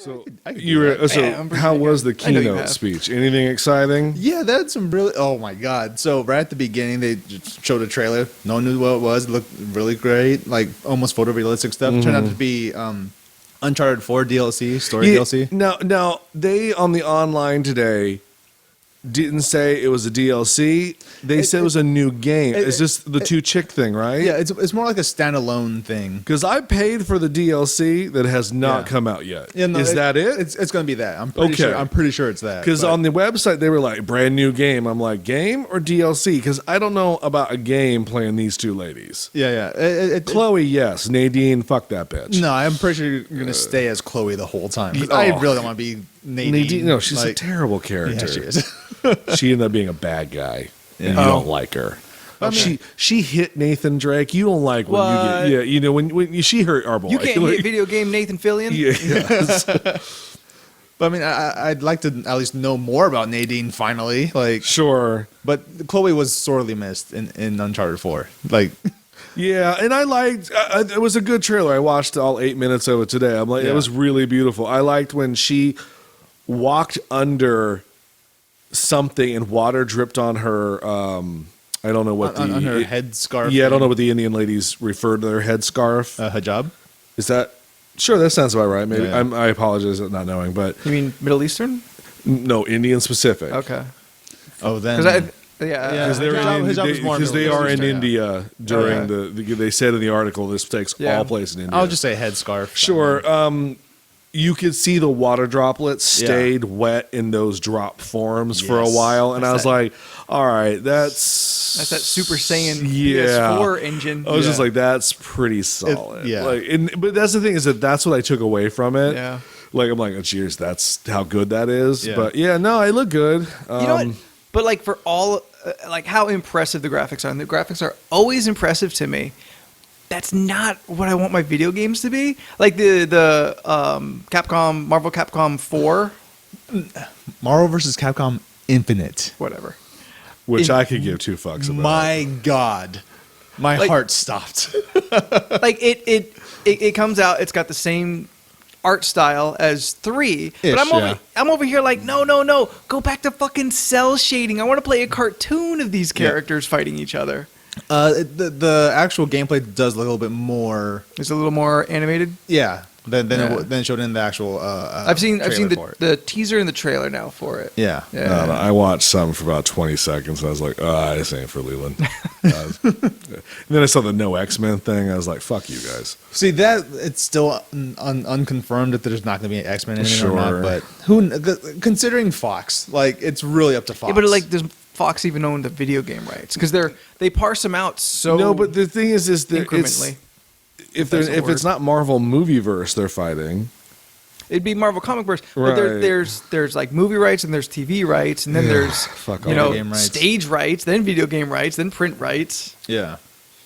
So I could you do were. that. So Yeah, I'm pretty how sure was the I know you keynote have. speech? Anything exciting? Yeah, they had some really. Oh my god! So right at the beginning, they just showed a trailer. No one knew what it was. It looked really great, like almost photorealistic stuff. Turned out to be Uncharted 4 DLC, story DLC. Now they on the online today didn't say it was a DLC. They said it was a new game. It's just the two chick thing, right? Yeah, it's more like a standalone thing. Because I paid for the DLC that has not Yeah. come out yet. Yeah, no, Is that it? It's going to be that. I'm pretty Okay. sure. I'm pretty sure it's that. Because but- on the website they were like brand new game. I'm like game or DLC? Because I don't know about a game playing these two ladies. yeah. Chloe, yes. Nadine, fuck that bitch. No, I'm pretty sure you're going to stay as Chloe the whole time. 'Cause I Oh. really don't want to be Nadine. Nadine, no, she's a like- terrible Yeah, character. she is. She ended up being a bad guy, and you Oh. don't like her. She hit Nathan Drake. You don't like when you What? get you know when she hurt our boy. You can't Like, hit video game Nathan Fillion. yeah. But I mean, I'd like to at least know more about Nadine finally. Like, Sure. but Chloe was sorely missed in Uncharted 4. Like, Yeah, and I liked. It was a good trailer. I watched all 8 minutes of it today. I'm like, Yeah. it was really beautiful. I liked when she walked under something and water dripped on her. I don't know what on her head scarf. Yeah, I don't know what the Indian ladies refer to their head scarf. Hijab. Is that sure? That sounds about right. Maybe Yeah. I apologize for not knowing, but You mean Middle Eastern? no, Indian specific. Okay. Oh, then. Because Yeah. Because they're Hijab- in hijab is more because they Middle are in Eastern, yeah. India during Okay. they said in the article this takes Yeah. all place in India. I'll just say headscarf. Sure. You could see the water droplets Yeah. stayed wet in those drop forms for a Yes. while, and I was that- like, "All right, that's That's that Super Saiyan Yeah. PS4 engine. I was just Yeah. like, "That's pretty solid." yeah. Like, but that's the thing is that that's what I took away from it. Yeah. Like I'm like, oh, cheers, that's how good that is. Yeah. But yeah, no, it looked good. You know what? But like for all, like how impressive the graphics are, and the graphics are always impressive to me. That's not what I want my video games to be. Like the Capcom, Marvel Capcom 4, Marvel vs. Capcom Infinite. whatever. Which I could give two fucks about. My God, my Like- heart stopped. Like it comes out, it's got the same art style as 3, but Ish, I'm over here like no, go back to fucking cell shading. I want to play a cartoon of these characters fighting each other. The actual gameplay does look a little bit more. It's a little more animated. Yeah. Than Yeah. it showed in the actual. I've seen trailer for it. the teaser and the trailer now for it. Yeah. I don't know. I watched some for about 20 seconds, and I was like, "Oh, this ain't for Leland." And then I saw the No X-Men thing. I was like, "Fuck you guys." See that it's still unconfirmed if there's not going to be an X-Men in it or Sure. not. But considering Fox, like it's really up to Fox. Yeah, but like, does Fox even own the video game rights? Because they parse them out so No, but the thing is that incrementally. if That's a if it's word. not Marvel Movieverse they're fighting, It'd be Marvel Comic Verse, but Right. there's like movie rights and there's TV rights and then there's fuck you all know game rights. stage rights, then video game rights, then print rights, yeah,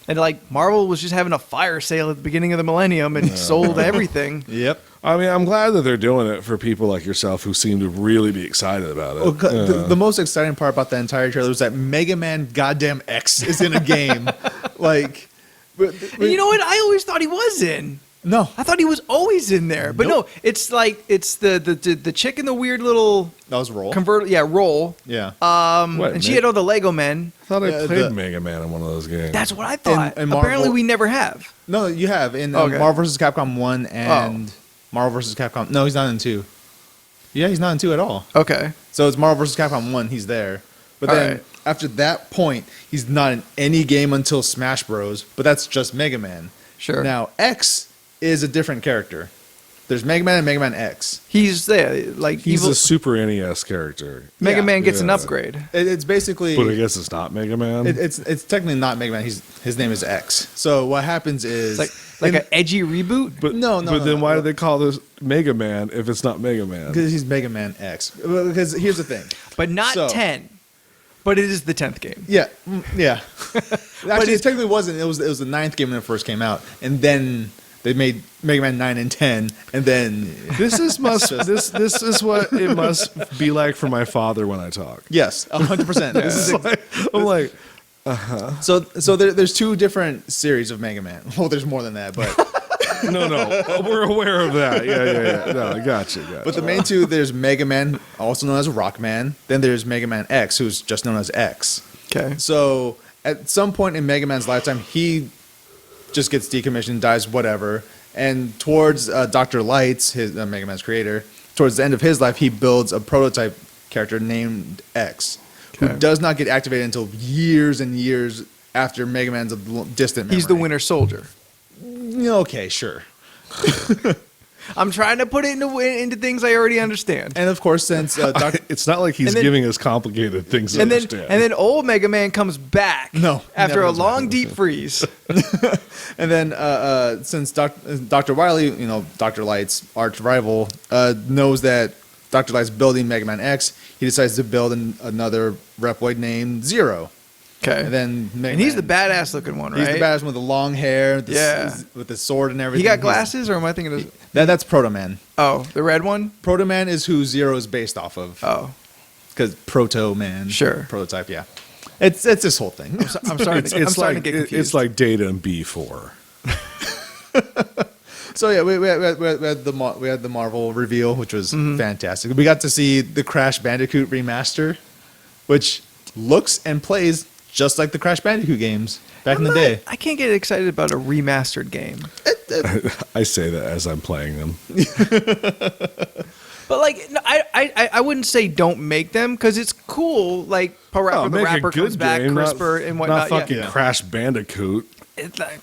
and like Marvel was just having a fire sale at the beginning of the Millennium and sold everything. yep. I mean, I'm glad that they're doing it for people like yourself who seem to really be excited about it. Well, the most exciting part about the entire trailer was that Mega Man Goddamn X is in a game. Like, but, And you know what? I always thought he was in. no, I thought he was always in there, but Nope. no, it's like it's the chick in the weird little that was roll. roll. Yeah, What, And she had all the Lego men. I thought I Yeah, played the- Mega Man in one of those games. That's what I thought. And Apparently, Marvel- we never have. no, you have in Okay. Marvel vs. Capcom 1 and Marvel vs. Capcom. No, he's not in 2. Yeah, he's not in 2 at all. Okay. So it's Marvel vs. Capcom 1. He's there, but All then right. after that point, he's not in any game until Smash Bros. But that's just Mega Man. Sure. Now X is a different character. There's Mega Man and Mega Man X. He's there, like He's evil. a Super NES character, Mega yeah. Man gets an Yeah. upgrade. It's basically. but I guess it's not Mega Man. It's technically not Mega Man. His name is X. So what happens is It's like an edgy reboot. but no, But then no. why do they call this Mega Man if it's not Mega Man? because he's Mega Man X. Because here's the thing. But not So- 10. But it is the 10th game. Yeah, yeah. Actually, it technically wasn't. It was the 9th game when it first came out, and then they made Mega Man 9 and 10, and then This is what it must be like for my father when I talk. yes, 100%. This is I'm like, so there's 2 different series of Mega Man. Well, there's more than that, but No. We're aware of that. Yeah. No, I gotcha. But the main two, there's Mega Man, also known as Rockman. Then there's Mega Man X, who's just known as X. Okay. So at some point in Mega Man's lifetime, he just gets decommissioned, dies, whatever. And towards Dr. Lights, his Mega Man's creator, towards the end of his life, he builds a prototype character named X, who does not get activated until years and years after Mega Man's a distant memory. He's the Winter Soldier. Okay, sure. I'm trying to put it into things I already understand. And of course, since It's not like he's And then- giving us complicated things to And then, understand. and then old Mega Man comes back. No, he after never a comes long deep freeze. And then since Dr. Wily, Dr. Light's arch rival, knows that Dr. Light's building Mega Man X, he decides to build another Reploid named Zero. Okay. And then Mega And he's the Man- badass looking one, right? He's the badass one with the long hair, Yeah. with the sword and everything. He got He's- glasses, or am I thinking of? That's Proto Man. Oh, the red one. Proto Man is who Zero is based off of. Oh, Because Proto Man. Sure. Prototype, yeah. It's this whole thing. I'm starting. it's, I'm it's starting like to get confused. it's like Data and B4. So yeah, we had the Marvel reveal, which was fantastic. We got to see the Crash Bandicoot remaster, which looks and plays just like the Crash Bandicoot games back in the day. I can't get excited about a remastered game. I say that as I'm playing them. But like, no, I wouldn't say don't make them because it's cool. Like, Parappa the make a Rapper good comes back, game, crisper not, and whatnot. Not fucking yeah. Crash Bandicoot.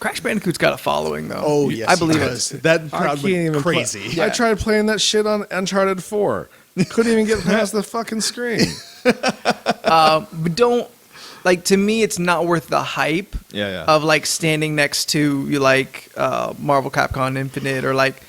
Crash Bandicoot's got a following though. Oh yes, I believe he it. does. That I crowd can't went even crazy. Play. I tried playing that shit on Uncharted 4. Couldn't even get past the fucking screen. But don't like. To me, it's not worth the hype. Yeah. Of like standing next to like Marvel Capcom Infinite or like,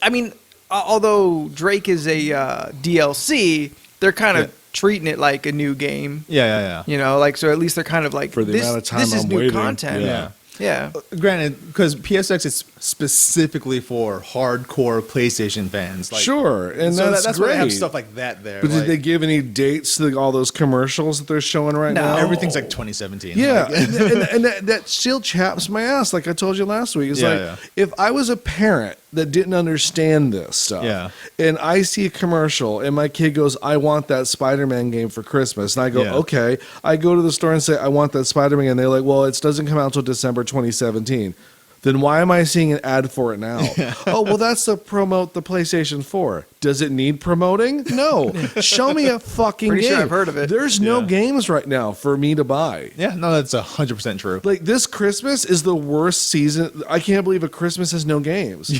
I mean, although Drake is a DLC, they're kind of treating it like a new game. Yeah. You know, like so at least they're kind of like For the this, amount of time this is I'm new waiting. content. Yeah. Yeah. Granted, because PSX is specifically for hardcore PlayStation fans. Like, Sure, and so that's that's great. why they have stuff like that there. But like, did they give any dates to all those commercials that they're showing right No. now? everything's like 2017. Yeah, Like, and that still chaps my ass. Like I told you last week, it's Yeah, like yeah. if I was a parent that didn't understand this stuff, Yeah. and I see a commercial and my kid goes, "I want that Spider-Man game for Christmas," and I go, Yeah. "Okay." I go to the store and say, "I want that Spider-Man," and they're like, "Well, it doesn't come out until December 2017." Then why am I seeing an ad for it now? Oh, well, that's to promote the PlayStation 4. Does it need promoting? No. Show me a fucking Pretty game. sure I've heard of it. There's no Yeah. games right now for me to buy. yeah, no, that's 100% true. Like this Christmas is the worst season. I can't believe a Christmas has no games.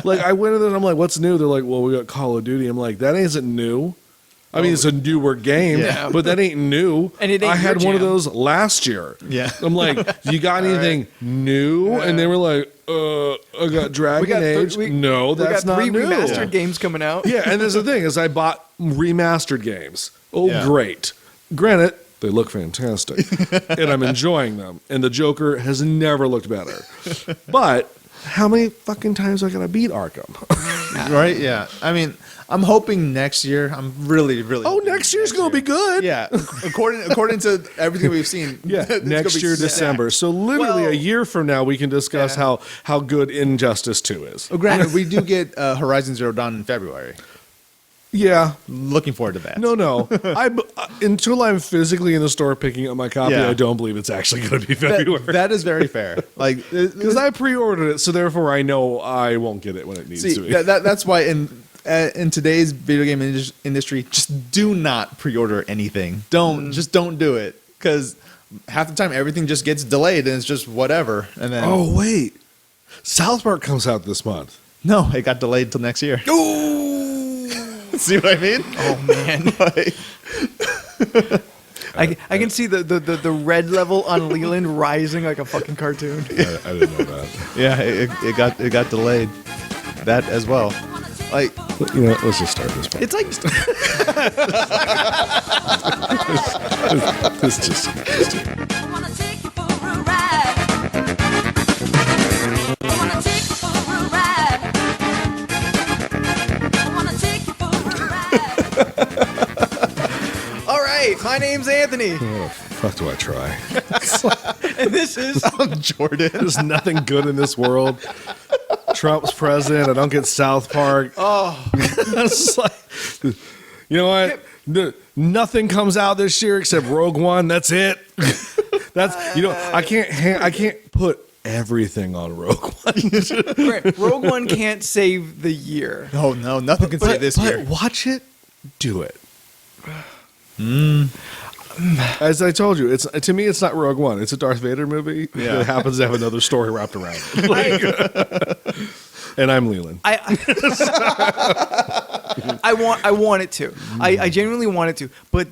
Like I went in there and I'm like, "What's new?" They're like, "Well, we got Call of Duty." I'm like, "That isn't new." I mean, it's a newer game, Yeah. but that ain't new. And it ain't I had your one of jam. those last year. Yeah. I'm like, "You got anything new?" And they were like, I got Dragon Age." No, we that's got not three new. remastered games coming out. Yeah, and there's the thing is I bought remastered games. Oh, Yeah. great. Granted, they look fantastic, and I'm enjoying them. And the Joker has never looked better. But how many fucking times do I gotta beat Arkham? Right? Yeah. I mean, I'm hoping next year. I'm really. Oh, hoping next year's gonna be good. Yeah. According to everything we've seen. Yeah, it's gonna next be year sick. December. So literally Well- a year from now, we can discuss Yeah. how good Injustice 2 is. Well, granted, we do get Horizon Zero Dawn in February. Yeah. Looking forward to that. No. Until I'm physically in the store picking up my copy, Yeah. I don't believe it's actually going to be That- February. that is very fair. Like, Because I pre-ordered it, so therefore I know I won't get it when it needs see, to be. that's why in today's video game industry, just do not pre-order anything. Just don't do it, because half the time everything just gets delayed and it's just whatever. And then Oh wait, South Park comes out this month. no, it got delayed till next year. Ooh. See what I mean? Oh man. Like, I can see the red level on Leland rising like a fucking cartoon. I didn't know that. yeah, it got delayed. That as well. Like, But, let's just start this part. It's like It's just I wanna take you for a ride. I wanna take you for a ride. I wanna take you for a ride. all right. My name's Anthony, what the fuck do I try? and this is Jordan. There's nothing good in this world. Trump's president. I don't get South Park. Oh, It's like, you know what? Nothing comes out this year except Rogue One. That's it. That's I can't put everything on Rogue One. Grant, Rogue One can't save the year. Oh no, nothing can say this year. Watch it, do it. As I told you, to me it's not Rogue One. It's a Darth Vader movie that happens to have another story wrapped around it. And I'm Leland. I want it to. I genuinely want it to. But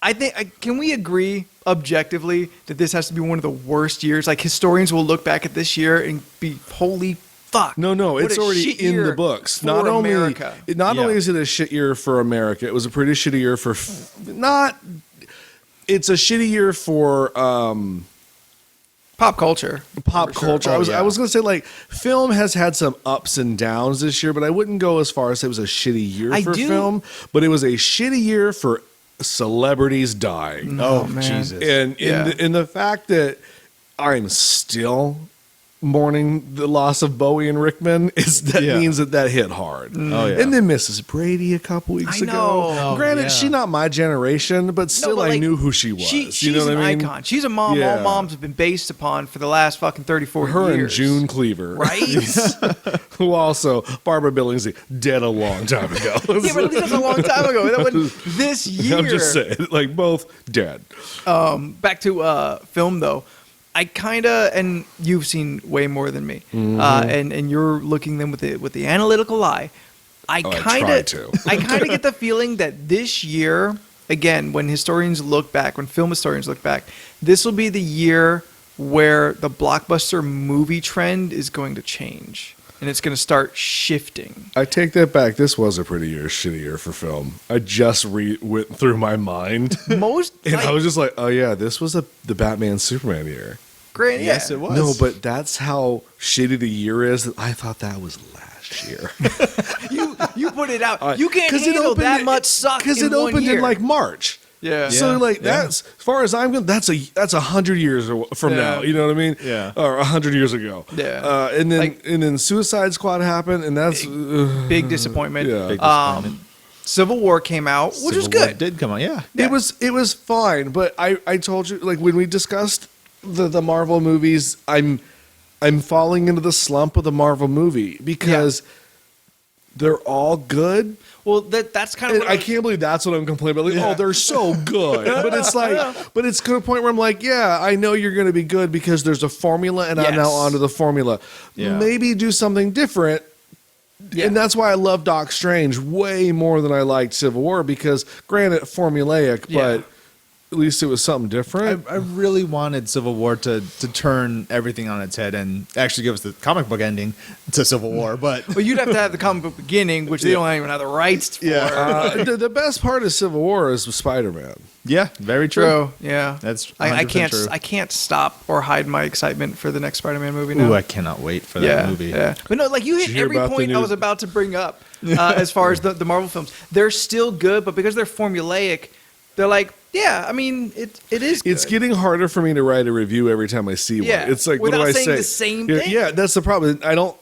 I think can we agree objectively that this has to be one of the worst years? Like historians will look back at this year and be holy fuck. No, what it's a already shit in year the books. for Not America. only is it a shit year for America, it was a pretty shitty year for it's a shitty year for Pop culture. pop For sure. culture. Oh, I was going to say like film has had some ups and downs this year, but I wouldn't go as far as say it was a shitty year I for do- film, but it was a shitty year for celebrities dying. Oh, man. Jesus. And Yeah. in the fact that I'm still mourning the loss of Bowie and Rickman means that hit hard. Oh, yeah. And then Mrs. Brady a couple weeks I ago. know. Oh, Granted, yeah. she's not my generation, but still but, I like, knew who she was. She's you know what an I mean? icon. She's a mom Yeah. all moms have been based upon for the last fucking 34 Her years. and June Cleaver. Right? Who also, Barbara Billingsley, dead a long time ago. Yeah, but at least that's a long time ago. That wasn't this year. I'm just saying, like both dead. Back to film though. I kind of, and you've seen way more than me, Mm-hmm. and you're looking them with the analytical eye. I try kind to. of, I kind of get the feeling that this year, again, when historians look back, when film historians look back, this will be the year where the blockbuster movie trend is going to change, and it's going to start shifting. I take that back. This was a pretty shitty year for film. I just went through my mind. Most, And like, I was just like, oh yeah, this was the Batman Superman year. great, Yes, yeah. it was. No, but that's how shitty the year is. I thought that was last year. You put it out. You can't 'Cause it handle opened that in- much suck Because in it one opened year. in like March. Yeah. So Yeah. like Yeah. that's as far as I'm going. That's 100 years from Yeah. now. You know what I mean? Yeah. Or 100 years ago. Yeah. And then Like- Suicide Squad happened, and that's Big disappointment. Yeah. Big disappointment. Civil War came out, which was Civil War good. Did come out, yeah. Yeah. It was fine. But I told you like when we discussed the Marvel movies, I'm falling into the slump of the Marvel movie because they're all good. Well, that's kind of And I can't believe that's what I'm complaining about. Like, oh, they're so good. But it's like, but it's to a point where I'm like, yeah, I know you're going to be good because there's a formula and I'm now Yes. onto the formula. Yeah. Maybe do something different. Yeah. And that's why I love Doc Strange way more than I liked Civil War because, granted, formulaic, Yeah. but at least it was something different. I really wanted Civil War to turn everything on its head and actually give us the comic book ending to Civil War, but Well, you'd have to have the comic book beginning, which they don't even have the rights for. The best part of Civil War is Spider-Man. yeah, very true. True. Yeah. That's I 100% can't. true. I can't stop or hide my excitement for the next Spider-Man movie now. Ooh, I cannot wait for that yeah, movie. yeah. But no, like you Did hit you hear every about the point I new- was about to bring up as far as the Marvel films. They're still good, but because they're formulaic, they're like, yeah. I mean, it is. Good. It's getting harder for me to write a review every time I see Yeah, one. It's like, what without do I saying say? the same Yeah, thing. yeah, that's the problem. I don't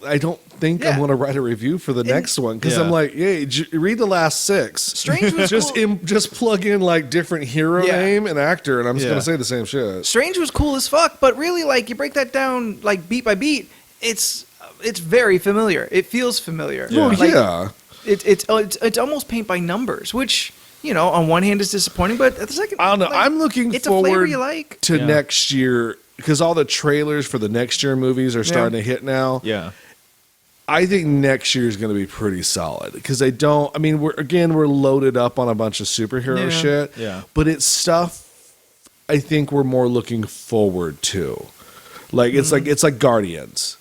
think Yeah. I'm going to write a review for the next one because Yeah. I'm like, hey, read the last 6. Strange was just cool. Just plug in like different hero Yeah. name and actor, and I'm just Yeah. going to say the same shit. Strange was cool as fuck, but really, like you break that down like beat by beat, it's very familiar. It feels familiar. Oh Like, yeah. It's almost paint by numbers, which on one hand is disappointing, but at the second, I don't know. like, I'm looking it's a flavor forward you like. to Yeah. next year because all the trailers for the next year movies are starting to hit now. Yeah. I think next year is going to be pretty solid because I don't. I mean, we're loaded up on a bunch of superhero Yeah. shit. Yeah. But it's stuff I think we're more looking forward to. Like it's like Guardians.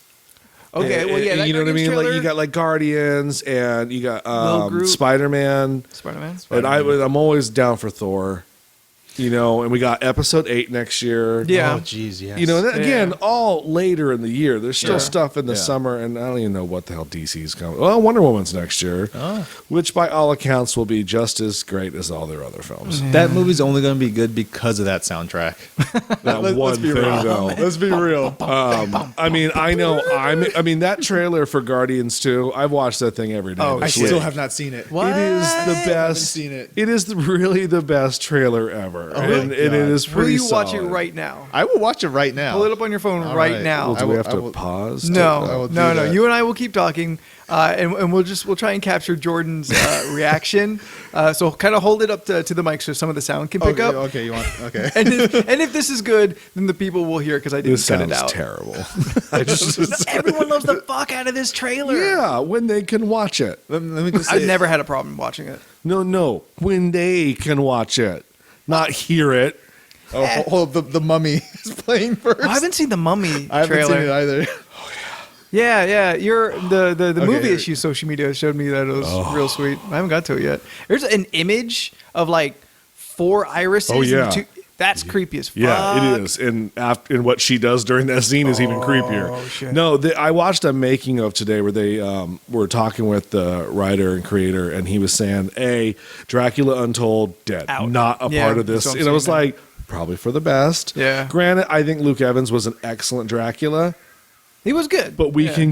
Okay, well, yeah, that you know what I Guardians mean. Like trailer- you got like Guardians and you got Little group. Spider-Man. Spider-Man. And I'm always down for Thor. And we got episode 8 next year. Yeah. Oh, geez, yes. Again, Yeah. all later in the year. There's still Yeah. stuff in the Yeah. summer, and I don't even know what the hell DC's coming. Well, Wonder Woman's next year, which by all accounts will be just as great as all their other films. That movie's only going to be good because of that soundtrack. That Let's one be thing, real. though. Let's be real. I mean, I know. That trailer for Guardians 2. I've watched that thing every day. Oh, I this week. still have not seen it. What? It is the haven't best. seen it. It is really the best trailer ever, and it God. is Will pretty. you watch it solid. right now? I will watch it right now. Pull it up on your phone All right right. now. Well, do I we will- have I to will- pause? to- No, will do no. that. You and I will keep talking, and we'll try and capture Jordan's reaction. So kind of hold it up to the mic so some of the sound can pick Okay, up. okay, you want okay. And if this is good, then the people will hear because I didn't This cut it sounds out. terrible. I just Everyone loves the fuck out of this trailer. yeah, when they can watch it. Let me just say, I've never had a problem watching it. No, when they can watch it, not hear it. Oh, hold up, the mummy is playing first. Oh, I haven't seen the Mummy I haven't trailer. seen it either. Yeah. You're the movie here- issue social media showed me that it was real sweet. I haven't got to it yet. There's an image of like 4 irises. Oh, yeah. And 2, that's creepy as fuck. Yeah, it is. And what she does during that scene is even creepier. Oh, shit. No, I watched a making of today where they were talking with the writer and creator, and he was saying, Dracula Untold, dead. Out. Not a Yeah, part of that's this. what I'm And I was saying now. like, probably for the best. Yeah. Granted, I think Luke Evans was an excellent Dracula. He was good. But we Yeah. can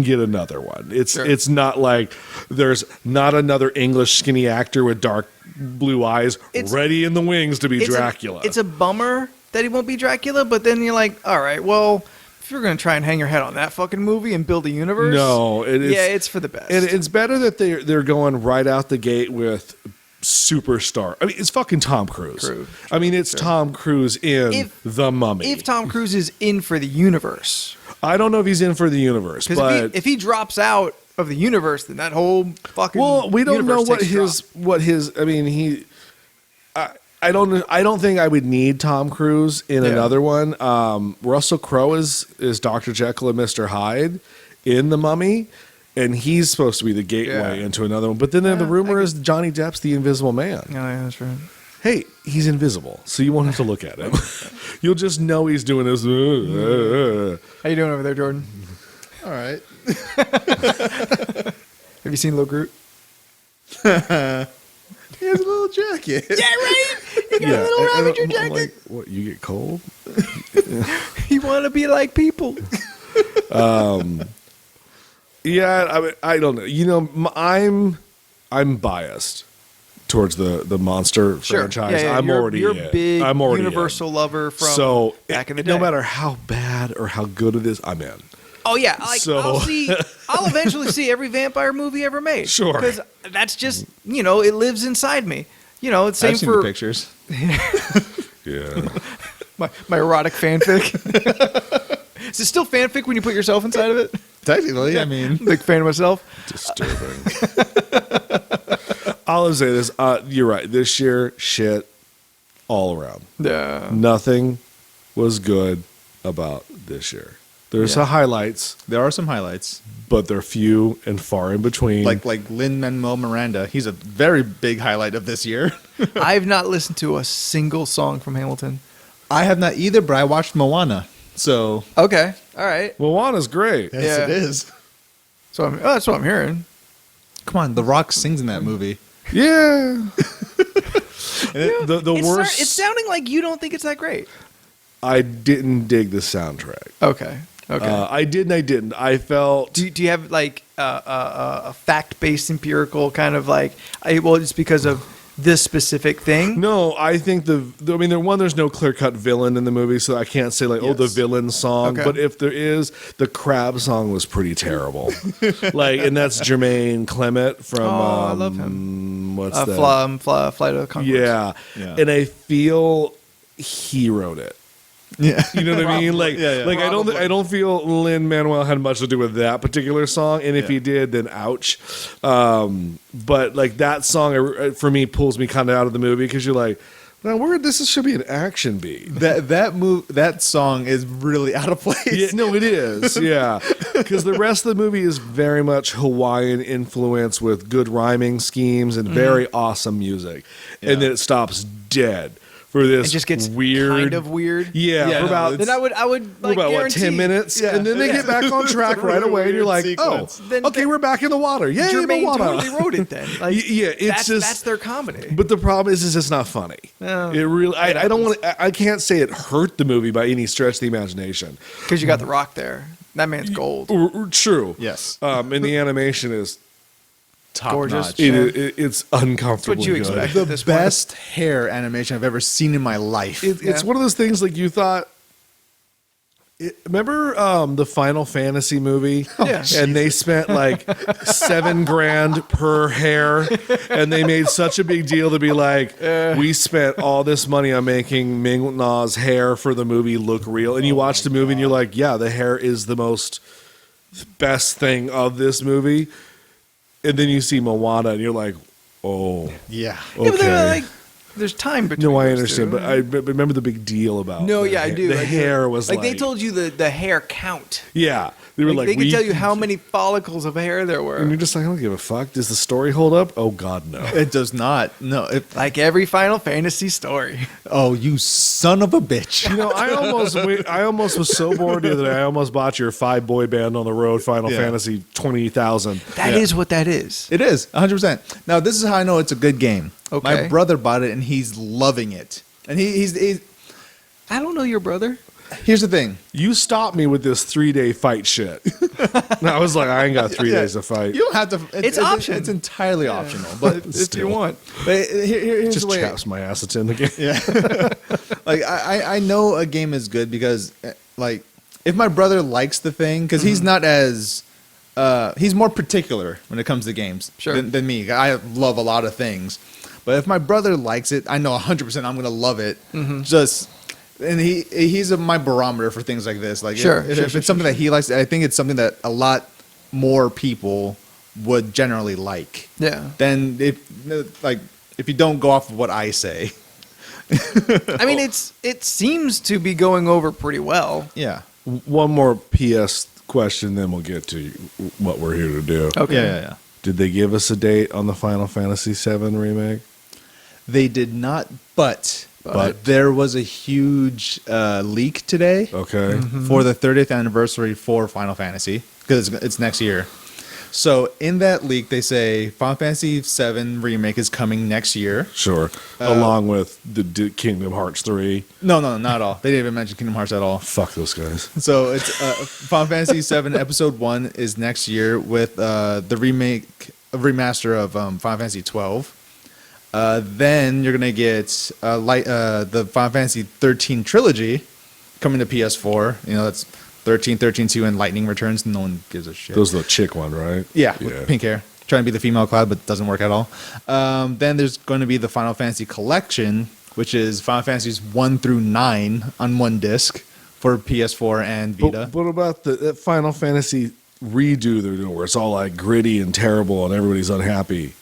get another one. Sure. It's not like there's not another English skinny actor with dark blue eyes ready in the wings to be Dracula. It's a bummer that he won't be Dracula, but then you're like, all right, well, if you're gonna try and hang your head on that fucking movie and build a universe, No, it is. yeah, it's for the best. And it's better that they're going right out the gate with superstar. I mean, it's fucking Tom Cruise. I mean, it's Tom Cruise in If- The Mummy. if Tom Cruise is in for the universe, I don't know if he's in for the universe, because but if he drops out of the universe, then that whole fucking well, we don't know universe what takes his. I mean, I don't think I would need Tom Cruise in Yeah. another one. Russell Crowe is Dr. Jekyll and Mr. Hyde in The Mummy, and he's supposed to be the gateway Yeah. into another one. But then the rumor is Johnny Depp's the Invisible Man. drop. Oh, yeah, that's right. Hey, he's invisible, so you won't have to look at him. You'll just know he's doing this. How you doing over there, Jordan? All right. Have you seen Lil Groot? He has a little jacket. Yeah, right. You got a little and Ravager I'm jacket. like, what? You get cold? You want to be like people. Yeah, I mean, I don't know. I'm biased towards the monster franchise. I'm already you're in. big I'm already Universal in. lover from So back in the day. no matter how bad or how good it is, I'm in. Oh yeah, like So- I'll eventually see every vampire movie ever made. Sure. because that's just it lives inside me. It's same I've seen for the pictures. Yeah. my erotic fanfic. Is it still fanfic when you put yourself inside of it? Technically, I mean, Big fan of myself. Disturbing. I'll say this. You're right. This year, shit all around. Yeah. Nothing was good about this year. There's Yeah. some highlights, there are some highlights. but they're few and far in between. Like Lin-Manuel Miranda. He's a very big highlight of this year. I've not listened to a single song from Hamilton. I have not either, but I watched Moana. So, Okay. All right. Moana's great. yes, Yeah. it is. So that's what I'm hearing. Come on, The Rock sings in that movie. Yeah. The worst. It's sounding like you don't think it's that great. I didn't dig the soundtrack. Okay. Okay. I did and I didn't. I felt. do you have like a fact-based empirical kind of like it's because of this specific thing? No, I think there's no clear-cut villain in the movie, so I can't say the Yes. villain song. Okay. But if there is, the crab song was pretty terrible. And that's Jermaine Clement from. Oh, I love him. What's that? Flight of the Conchords. Yeah. Yeah. And I feel he wrote it. Yeah. You know what I mean? Like, Yeah, yeah. I don't feel Lin-Manuel had much to do with that particular song, and if Yeah. he did, then ouch. But that song for me pulls me kind of out of the movie because you're like, now this should be an action beat. That song is really out of place. Yeah, no, it is. Yeah, because the rest of the movie is very much Hawaiian influence with good rhyming schemes and very awesome music, and Yeah. then it stops dead for this It just gets weird, kind of weird. Yeah, Yeah, for no, about Then I would for like about what, guarantee 10 minutes, Yeah. and then they get back on track It's a right really away, and you're weird like, sequence. oh, Then okay, we're back in the water. Yay, the Jermaine water. totally wrote it then. Like, Yeah, it's just that's their comedy. But the problem is it's not funny. No, it really, it I don't want. I can't say it hurt the movie by any stretch of the imagination. Because you got The Rock there. That man's gold. True. Yes. And the animation is Top Gorgeous. notch. it's uncomfortably That's what you good. expect. The At this point. best hair animation I've ever seen in my life. It's Yeah. one of those things like you thought. Remember the Final Fantasy movie? Yeah. And they spent like $7,000 per hair, and they made such a big deal to be like, we spent all this money on making Ming Na's hair for the movie look real. And you watch the movie and you're like, yeah, the hair is the most best thing of this movie. And then you see Moana and you're like, oh, yeah. Yeah, but they're okay. like, there's time between. No, I those understand, two. but I remember the big deal about. No, the yeah, I do. The I do. hair was like they told you the hair count. Yeah, they were like, they could we- tell you how many follicles of hair there and were. you're just like, I don't give a fuck. Does the story hold up? Oh God, no. It does not. No. Like every Final Fantasy story. Oh, you son of a bitch. You know, I almost was so bored the other day. I almost bought your 5 boy band on the road Final Yeah. Fantasy 20,000. That is what that is. It is 100%. Now, this is how I know it's a good game. Okay. My brother bought it and he's loving it. And he's I don't know your brother. here's the thing. You stopped me with this 3-day fight shit. And I was like, I ain't got 3 Yeah. days to fight. You don't have to. It's option. It's entirely optional. But If Still. you want. here's Just the way. chaps my ass. It's in the game. Yeah. Like I know a game is good because like if my brother likes the thing because he's not as he's more particular when it comes to games Sure. than me. I love a lot of things, but if my brother likes it, I know 100% I'm gonna love it. Just and he's my barometer for things like this. Like Sure, if, sure, if sure, it's something that he likes, I think it's something that a lot more people would generally like. Yeah. Then if you don't go off of what I say. I mean, it seems to be going over pretty well. Yeah. One more PS question, then we'll get to what we're here to do. Okay. Yeah. Did they give us a date on the Final Fantasy VII remake? They did not, but But- there was a huge leak today Okay. for the 30th anniversary for Final Fantasy because it's next year. So in that leak, they say Final Fantasy VII remake is coming next year. Sure. Along with the Kingdom Hearts 3. No, not at all. They didn't even mention Kingdom Hearts at all. Fuck those guys. So it's Final Fantasy VII Episode 1 is next year with the remaster of Final Fantasy 12. Then you're gonna get the Final Fantasy 13 trilogy coming to PS4. You know that's 13, 13-2, and Lightning Returns. No one gives a shit. Those are the chick one, right? Yeah, with pink hair. Trying to be the female Cloud, but doesn't work at all. Then there's going to be the Final Fantasy Collection, which is Final Fantasies 1 through 9 on one disc for PS4 and Vita. But what about that Final Fantasy redo they're doing where it's all like gritty and terrible and everybody's unhappy?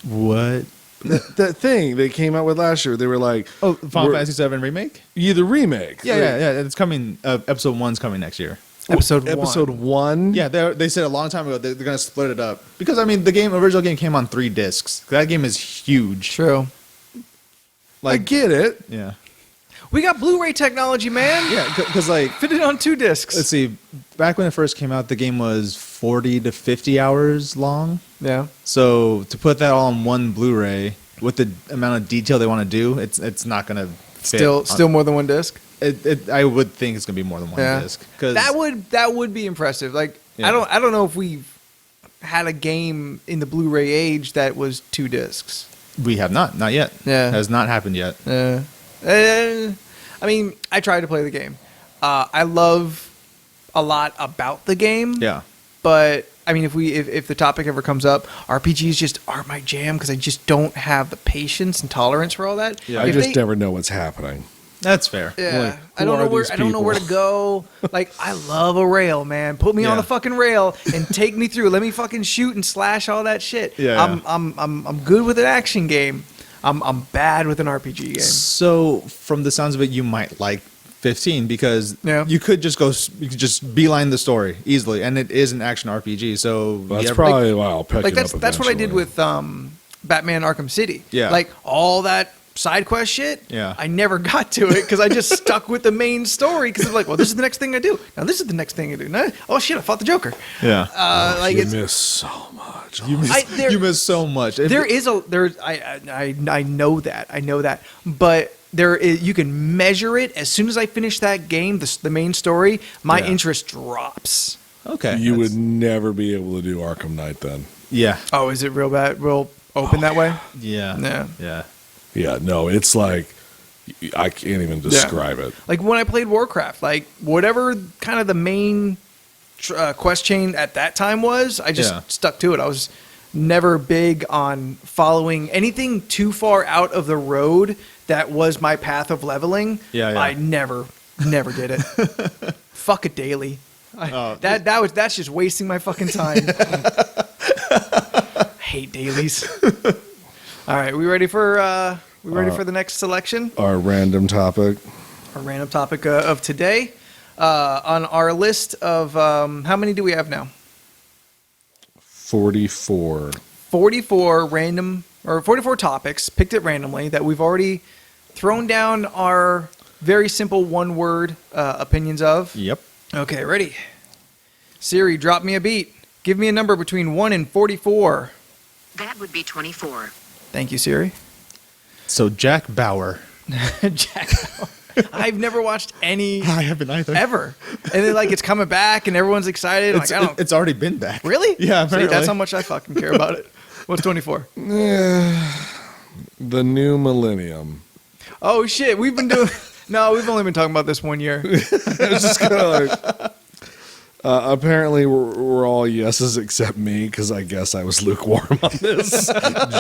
What? That thing they came out with last year, they were like, Oh, Final we're- Fantasy 7 remake? Yeah, the remake. Yeah. It's coming. Episode 1's coming next year. Episode 1. Episode 1? Yeah, they said a long time ago they're going to split it up because I mean the original game came on 3 discs. That game is huge. True. I get it. Yeah, We got Blu-ray technology, man. yeah, because like Fit it on 2 discs. let's see, back when it first came out, the game was 40 to 50 hours long. Yeah. So to put that all on one Blu-ray with the amount of detail they want to do, it's not going to Still more than 1 disc. I would think it's going to be more than one disc because That would be impressive. Like Yeah. I don't know if we've had a game in the Blu-ray age that was 2 discs. we have not yet. Yeah. Has not happened yet. I mean, I tried to play the game. I love a lot about the game. Yeah. But I mean, if the topic ever comes up, RPGs just aren't my jam because I just don't have the patience and tolerance for all that. Yeah. I If just they- never know what's happening. That's fair. Yeah, Like, I who don't know are where these I don't know where to people? go. Like, I love a rail, man. Put me on Yeah. the fucking rail and take me through. Let me fucking shoot and slash all that shit. Yeah. I'm good with an action game. I'm bad with an RPG game. So from the sounds of it, you might like 15 because Yeah. you could just beeline the story easily, and it is an action RPG. So That's yeah, probably why I'll pick Like it up that's what I did eventually. with Batman Arkham City. Yeah. Like all that side quest shit, Yeah. I never got to it because I just stuck with the main story because I'm like, well, this is the next thing I do. Now this is the next thing I do. Now, oh shit, I fought the Joker. Yeah. Like you it's miss so much. You miss, there- you miss so much. I know that, but there is, you can measure it. As soon as I finish that game, the main story, my Yeah. interest drops. Okay. You that's- would never be able to do Arkham Knight then. Yeah. Oh, is it real bad, real open that way? Yeah. Yeah. Yeah. Yeah, no, it's like I can't even describe it. Like when I played Warcraft, like whatever kind of the main quest chain at that time was, I just Yeah. stuck to it. I was never big on following anything too far out of the road that was my path of leveling. Yeah, yeah. I never did it. Fuck a daily. Oh. That's just wasting my fucking time. Hate dailies. All right, we ready for the next selection? Our random topic. Our random topic of today. On our list of how many do we have now? 44. 44 random or 44 topics picked at randomly that we've already thrown down our very simple one-word opinions of. Yep. Okay, ready? Siri, drop me a beat. Give me a number between 1 and 44. That would be 24. Thank you, Siri. So Jack Bauer. Jack. I've never watched any I haven't either. ever. And then like it's coming back and everyone's excited. It's, Like I don't it's already been back. really? Yeah, See, apparently. that's how much I fucking care about it. What's 24? The new Millennium. Oh shit, we've been doing. No, we've only been talking about this 1 year. It's just kind of like. Apparently, we're all yeses except me because I guess I was lukewarm on this,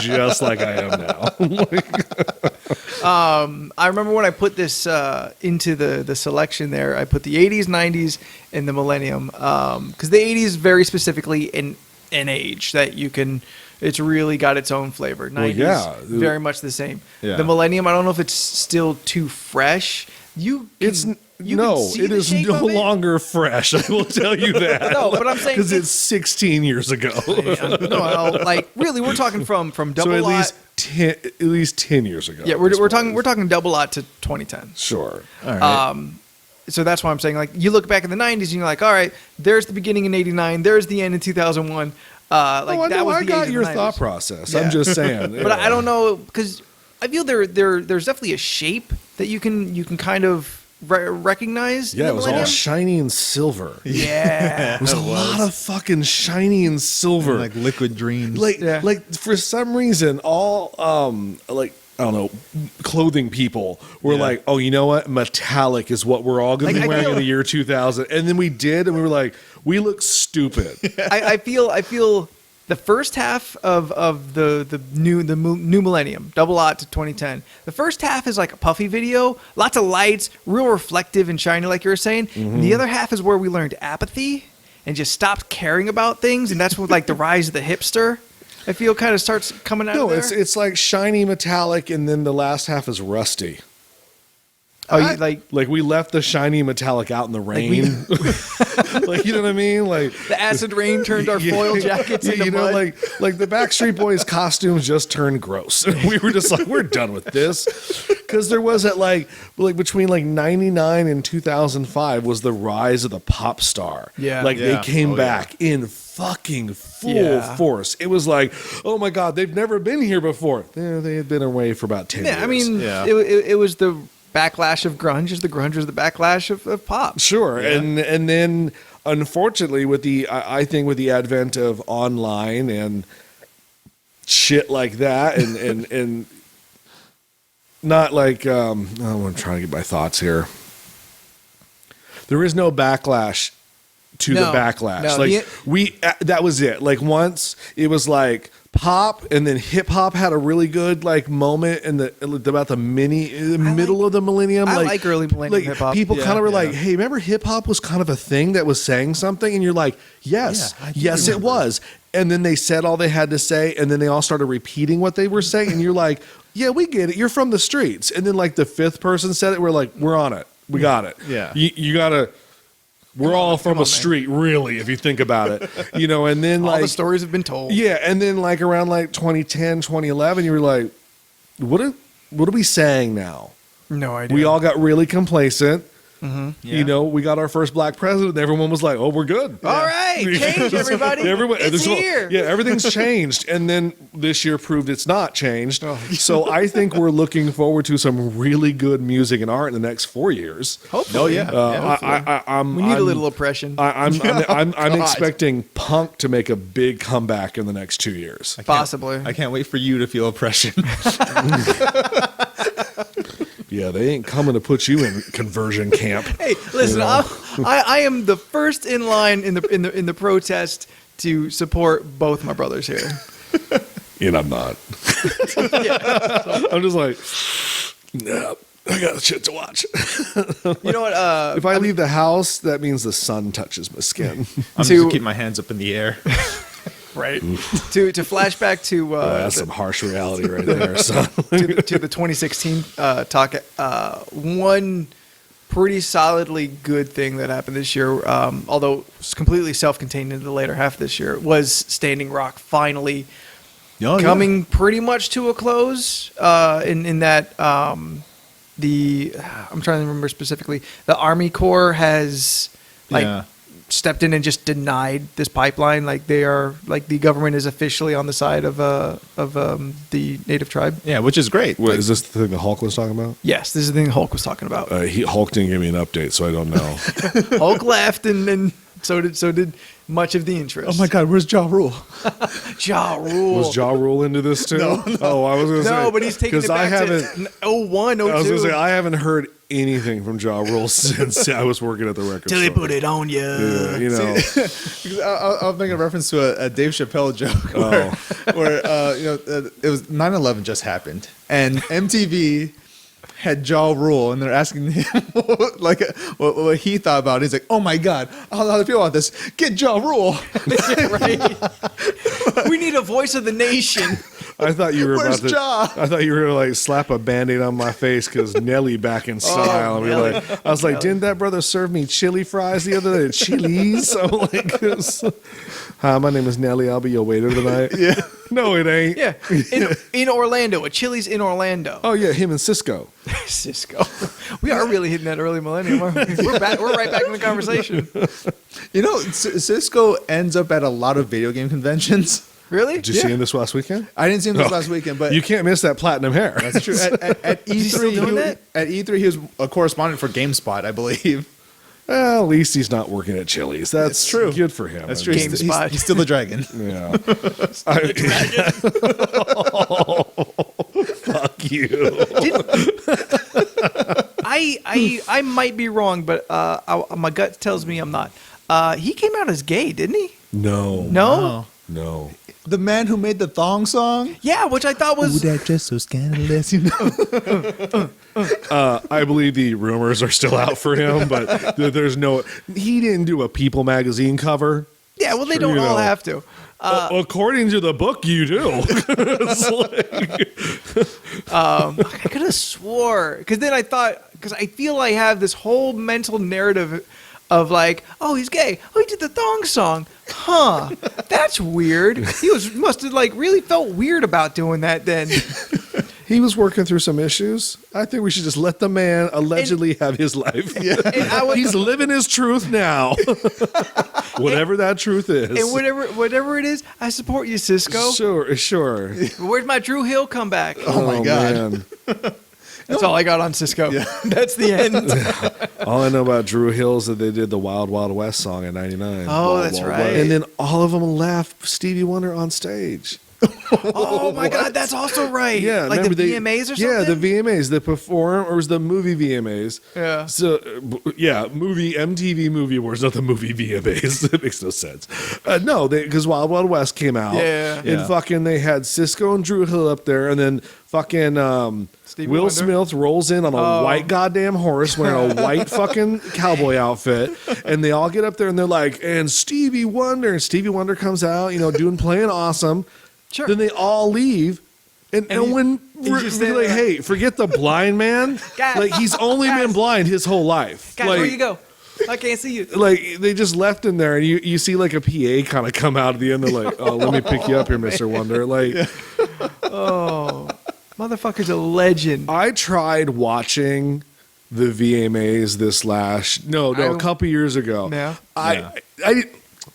just like I am now. I remember when I put this into the selection there, I put the 80s, 90s, and the Millennium. Because the 80s very specifically an age that you can. It's really got its own flavor. 90s, yeah. very much the same. Yeah. The Millennium, I don't know if it's still too fresh. You can see It the is shape no of it. longer fresh. I will tell you that. No, but I'm saying because it's 16 years ago. No, like really, we're talking from So double at lot. least 10 years ago. Yeah, we're talking double lot to 2010. Sure. All right. So that's why I'm saying, like, you look back in the 90s and you're like, all right, there's the beginning in 89, there's the end in 2001. Like, I that know, was I the got age of your the 90s. thought process. Yeah. I'm just saying. But I don't know, because I feel there's definitely a shape that you can kind of recognize. in Yeah, the it was all Millennium. shiny and silver. Yeah. It was a lot of fucking shiny and silver. like liquid dreams. Like for some reason, all like I don't know, clothing people were Yeah. like, oh, you know what? Metallic is what we're all going to Like, be I wearing feel- in the year 2000. And then we did, and we were like, we look stupid. I feel the first half of the new Millennium, double lot to 2010. The first half is like a puffy video, lots of lights, real reflective and shiny, like you were saying. And the other half is where we learned apathy and just stopped caring about things, and that's what like the rise of the hipster. I feel kind of starts coming out. No, of there. it's like shiny metallic, and then the last half is rusty. oh, you, like Like we left the shiny metallic out in the rain. Like, you know what I mean? Like the acid rain turned our foil jackets into you know, mud. like the Backstreet Boys costumes just turned gross. We were just like, we're done with this, because there was that like between like 99 and 2005 was the rise of the pop star. Yeah. like Yeah. they came Oh, back in fucking full Yeah. force. It was like, oh my god, they've never been here before. They had been away for about 10 years. Yeah, I mean, Yeah. it was the backlash of grunge. Is the grunge was the backlash of pop. Sure, Yeah. and then unfortunately with the I think with the advent of online and shit like that, and not like I'm trying to get my thoughts here. There is no backlash to No, the backlash. no, Like that was it. Like once it was like pop, and then hip hop had a really good like moment in the about the middle of the millennium. I like early millennium hip-hop. People Yeah, kind of were yeah. like, "Hey, remember hip hop was kind of a thing that was saying something," and you're like, "Yes, Yeah, I do yes, it remember. was." And then they said all they had to say, and then they all started repeating what they were saying, and you're like, "Yeah, we get it. You're from the streets." And then like the fifth person said it, we're like, "We're on it. We got it." Yeah. you gotta. We're all from a street, really, if you think about it, you know. And then All like the stories have been told. yeah, and then like around like 2010, 2011, you were like, what what are we saying now? No idea. We all got really complacent. Yeah. You know, we got our first black president. And everyone was like, "Oh, we're good." All right, change, everybody. It's here. Yeah, everything's changed. And then this year proved it's not changed. So I think we're looking forward to some really good music and art in the next 4 years. Hopefully. We need a little oppression. I'm expecting punk to make a big comeback in the next 2 years. Possibly. I can't wait for you to feel oppression. Yeah, they ain't coming to put you in conversion camp. Hey, listen, You know? I am the first in line in the protest to support both my brothers here. And I'm not. I'm just like, no, I got shit to watch. You know what? If I leave the house, that means the sun touches my skin. I'm just To- gonna keep my hands up in the air. Right. to flashback to That's some harsh reality right there, son. to the 2016 talk. One pretty solidly good thing that happened this year, although it's completely self-contained into the later half of this year, was Standing Rock finally coming pretty much to a close. In that I'm trying to remember specifically, the Army Corps has stepped in and just denied this pipeline. Like the government is officially on the side of the native tribe. Yeah, which is great. What, is this the thing that Hulk was talking about? Yes, this is the thing Hulk was talking about. Hulk didn't give me an update, so I don't know. Hulk left, and so did much of the interest. Oh my God, where's Ja Rule? Ja Rule. Was Ja Rule into this too? No. Oh, I was going to say. No, but he's taking it back to 01, 02. I was going to say, I haven't heard anything from Ja Rule since I was working at the record Till store. they put it on you. Yeah, you know. I'll make a reference to a Dave Chappelle joke where it was 9/11 just happened, and MTV had Ja Rule, and they're asking him what he thought about it. He's like, "Oh my God, how do I feel about this? Get Ja Rule." Right. We need a voice of the nation. I thought you were Where's about to. Ja? I thought you were gonna like slap a band-aid on my face because Nelly back in style. And be Nelly. like, I was like, didn't that brother serve me chili fries the other day at Chili's? I'm like, hi, my name is Nelly. I'll be your waiter tonight. Yeah. No, it ain't. Yeah, in Orlando, a Chili's in Orlando. Oh yeah, him and Cisco. Cisco. We are really hitting that early millennium. Aren't we? We're back. We're right back in the conversation. You know, Cisco ends up at a lot of video game conventions. Really? Did you see him this last weekend? I didn't see him this last weekend, but You can't miss that platinum hair. that's true. At he still E3, doing that? at E3, he was a correspondent for GameSpot, I believe. Well, at least he's not working at Chili's. That's true. Good for him. That's true. GameSpot. He's still the dragon. Yeah. Fuck you. I might be wrong, but my gut tells me I'm not. He came out as gay, didn't he? No. No. No. The man who made the thong song? Yeah, which I thought was. that just so scandalous, you know? I believe the rumors are still out for him, but there's no. He didn't do a People magazine cover. Yeah, well, they don't You all know. have to. According to the book, you do. It's like- I could have swore, because then I thought, because I feel I have this whole mental narrative of like, oh, he's gay. Oh, he did the thong song. Huh. That's weird. He must have like really felt weird about doing that then. he was working through some issues. I think we should just let the man allegedly have his life. And He's living his truth now. Whatever that truth is. And whatever it is, I support you, Cisco. Sure. Where's my Drew Hill comeback? Oh my God. Man. That's all I got on Cisco. That's the end. All I know about Drew Hill is that they did the Wild Wild West song in '99. Oh, that's right. And then all of them left Stevie Wonder on stage. Oh my God, that's also right. Yeah, like remember the VMAs or something. Yeah, the VMAs, the perform, or was the movie VMAs? Yeah. So, MTV Movie Awards, not the movie VMAs. That makes no sense. No, because Wild Wild West came out. Yeah. And fucking they had Cisco and Drew Hill up there, and then fucking Stevie Will Wonder? Smith rolls in on a white goddamn horse wearing a white fucking cowboy outfit, and they all get up there and they're like, and Stevie Wonder, and Stevie Wonder comes out, playing awesome. Sure. Then they all leave, and no one just like, there. hey, forget the blind man. Guys, like he's only been blind his whole life. Guys, like, where you go? I can't see you. Like they just left him there, and you see like a PA kind of come out at the end. They're like, "Oh, let me pick you up here, Mr. Wonder." Like, Oh, motherfucker! motherfucker's a legend. I tried watching the VMAs a couple years ago. Yeah. I let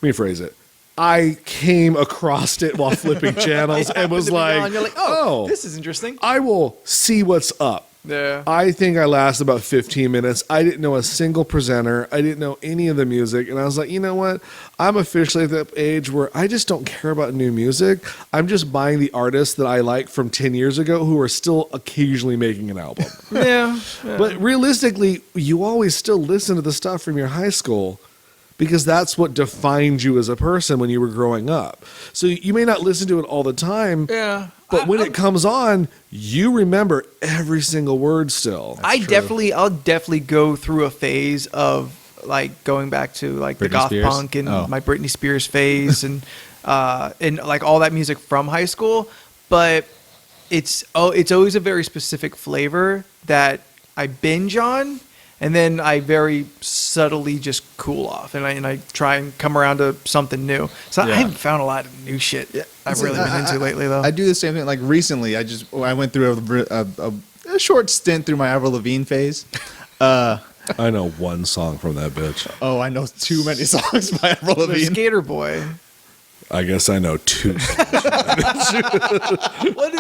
me phrase it. I came across it while flipping channels and was like, you're like, oh, this is interesting. I will see what's up. Yeah. I think I lasted about 15 minutes. I didn't know a single presenter. I didn't know any of the music. And I was like, you know what? I'm officially at that age where I just don't care about new music. I'm just buying the artists that I like from 10 years ago who are still occasionally making an album. Yeah. But realistically, you always still listen to the stuff from your high school because that's what defined you as a person when you were growing up. So you may not listen to it all the time. Yeah. But when it comes on, you remember every single word still. I'll definitely go through a phase of like going back to like the Britney goth Spears? punk and Oh. my Britney Spears phase and like all that music from high school. But it's always a very specific flavor that I binge on, and then I very subtly just cool off, and I try and come around to something new. So I Yeah. haven't found a lot of new shit I've really been into lately, though. I do the same thing. Like recently, I went through a short stint through my Avril Lavigne phase. I know one song from that bitch. Oh, I know too many songs by Avril The Lavigne. Skater Boy. I guess I know two.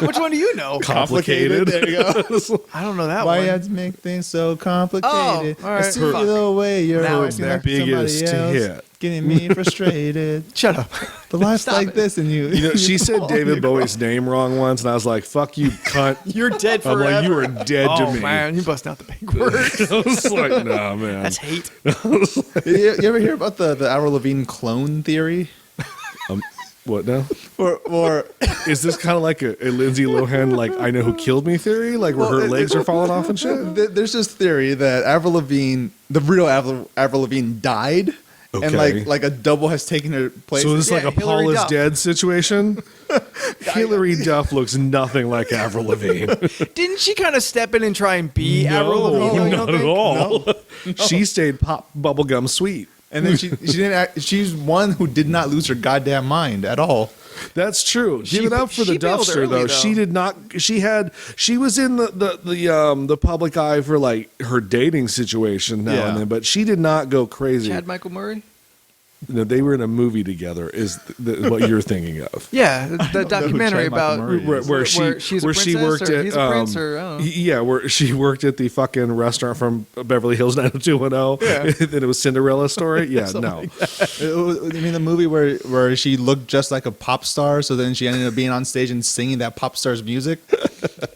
Which one do you know? Complicated. There you go. I don't know that Why one. you have to make things so complicated? Oh, all right. I see the way you're Now acting I'm there. like Biggest somebody else, hit. getting me frustrated. Shut up. But life's Stop like it. this, and you. You know, she said David Bowie's name wrong once, and I was like, "Fuck you, cunt." You're dead I'm forever. like, "You are dead to Oh me." man, you busting out the big word. I was like, "Nah, man." That's hate. you ever hear about the Avril Lavigne clone theory? What now? Or Is this kind of like a Lindsay Lohan, like I know who killed me theory, like where her legs are falling off and shit? there's this theory that Avril Lavigne, the real Avril Lavigne, died, and Okay. like a double has taken her place. So it's like a Hillary Paul is Duff. dead situation. Hillary Duff looks nothing like Avril Lavigne. Didn't she kind of step in and try and be Avril Lavigne? You don't not at think? all. She stayed pop bubblegum sweet. And then she didn't act, she's one who did not lose her goddamn mind at all. That's true. Give it up for the she bailed Duffster early, though. though. She did not. She was in the public eye for like her dating situation now Yeah. and then, but she did not go crazy. Chad Michael Murray? No, they were in a movie together. Is what you're thinking of? Yeah, the documentary Chad Michael about Murray is. Where she's a where she princess, worked or at he's a prince, or I don't know. yeah, where she worked at the fucking restaurant from Beverly Hills 90210. Yeah. Then it was Cinderella story. Yeah, no. I mean, the movie where she looked just like a pop star, so then she ended up being on stage and singing that pop star's music,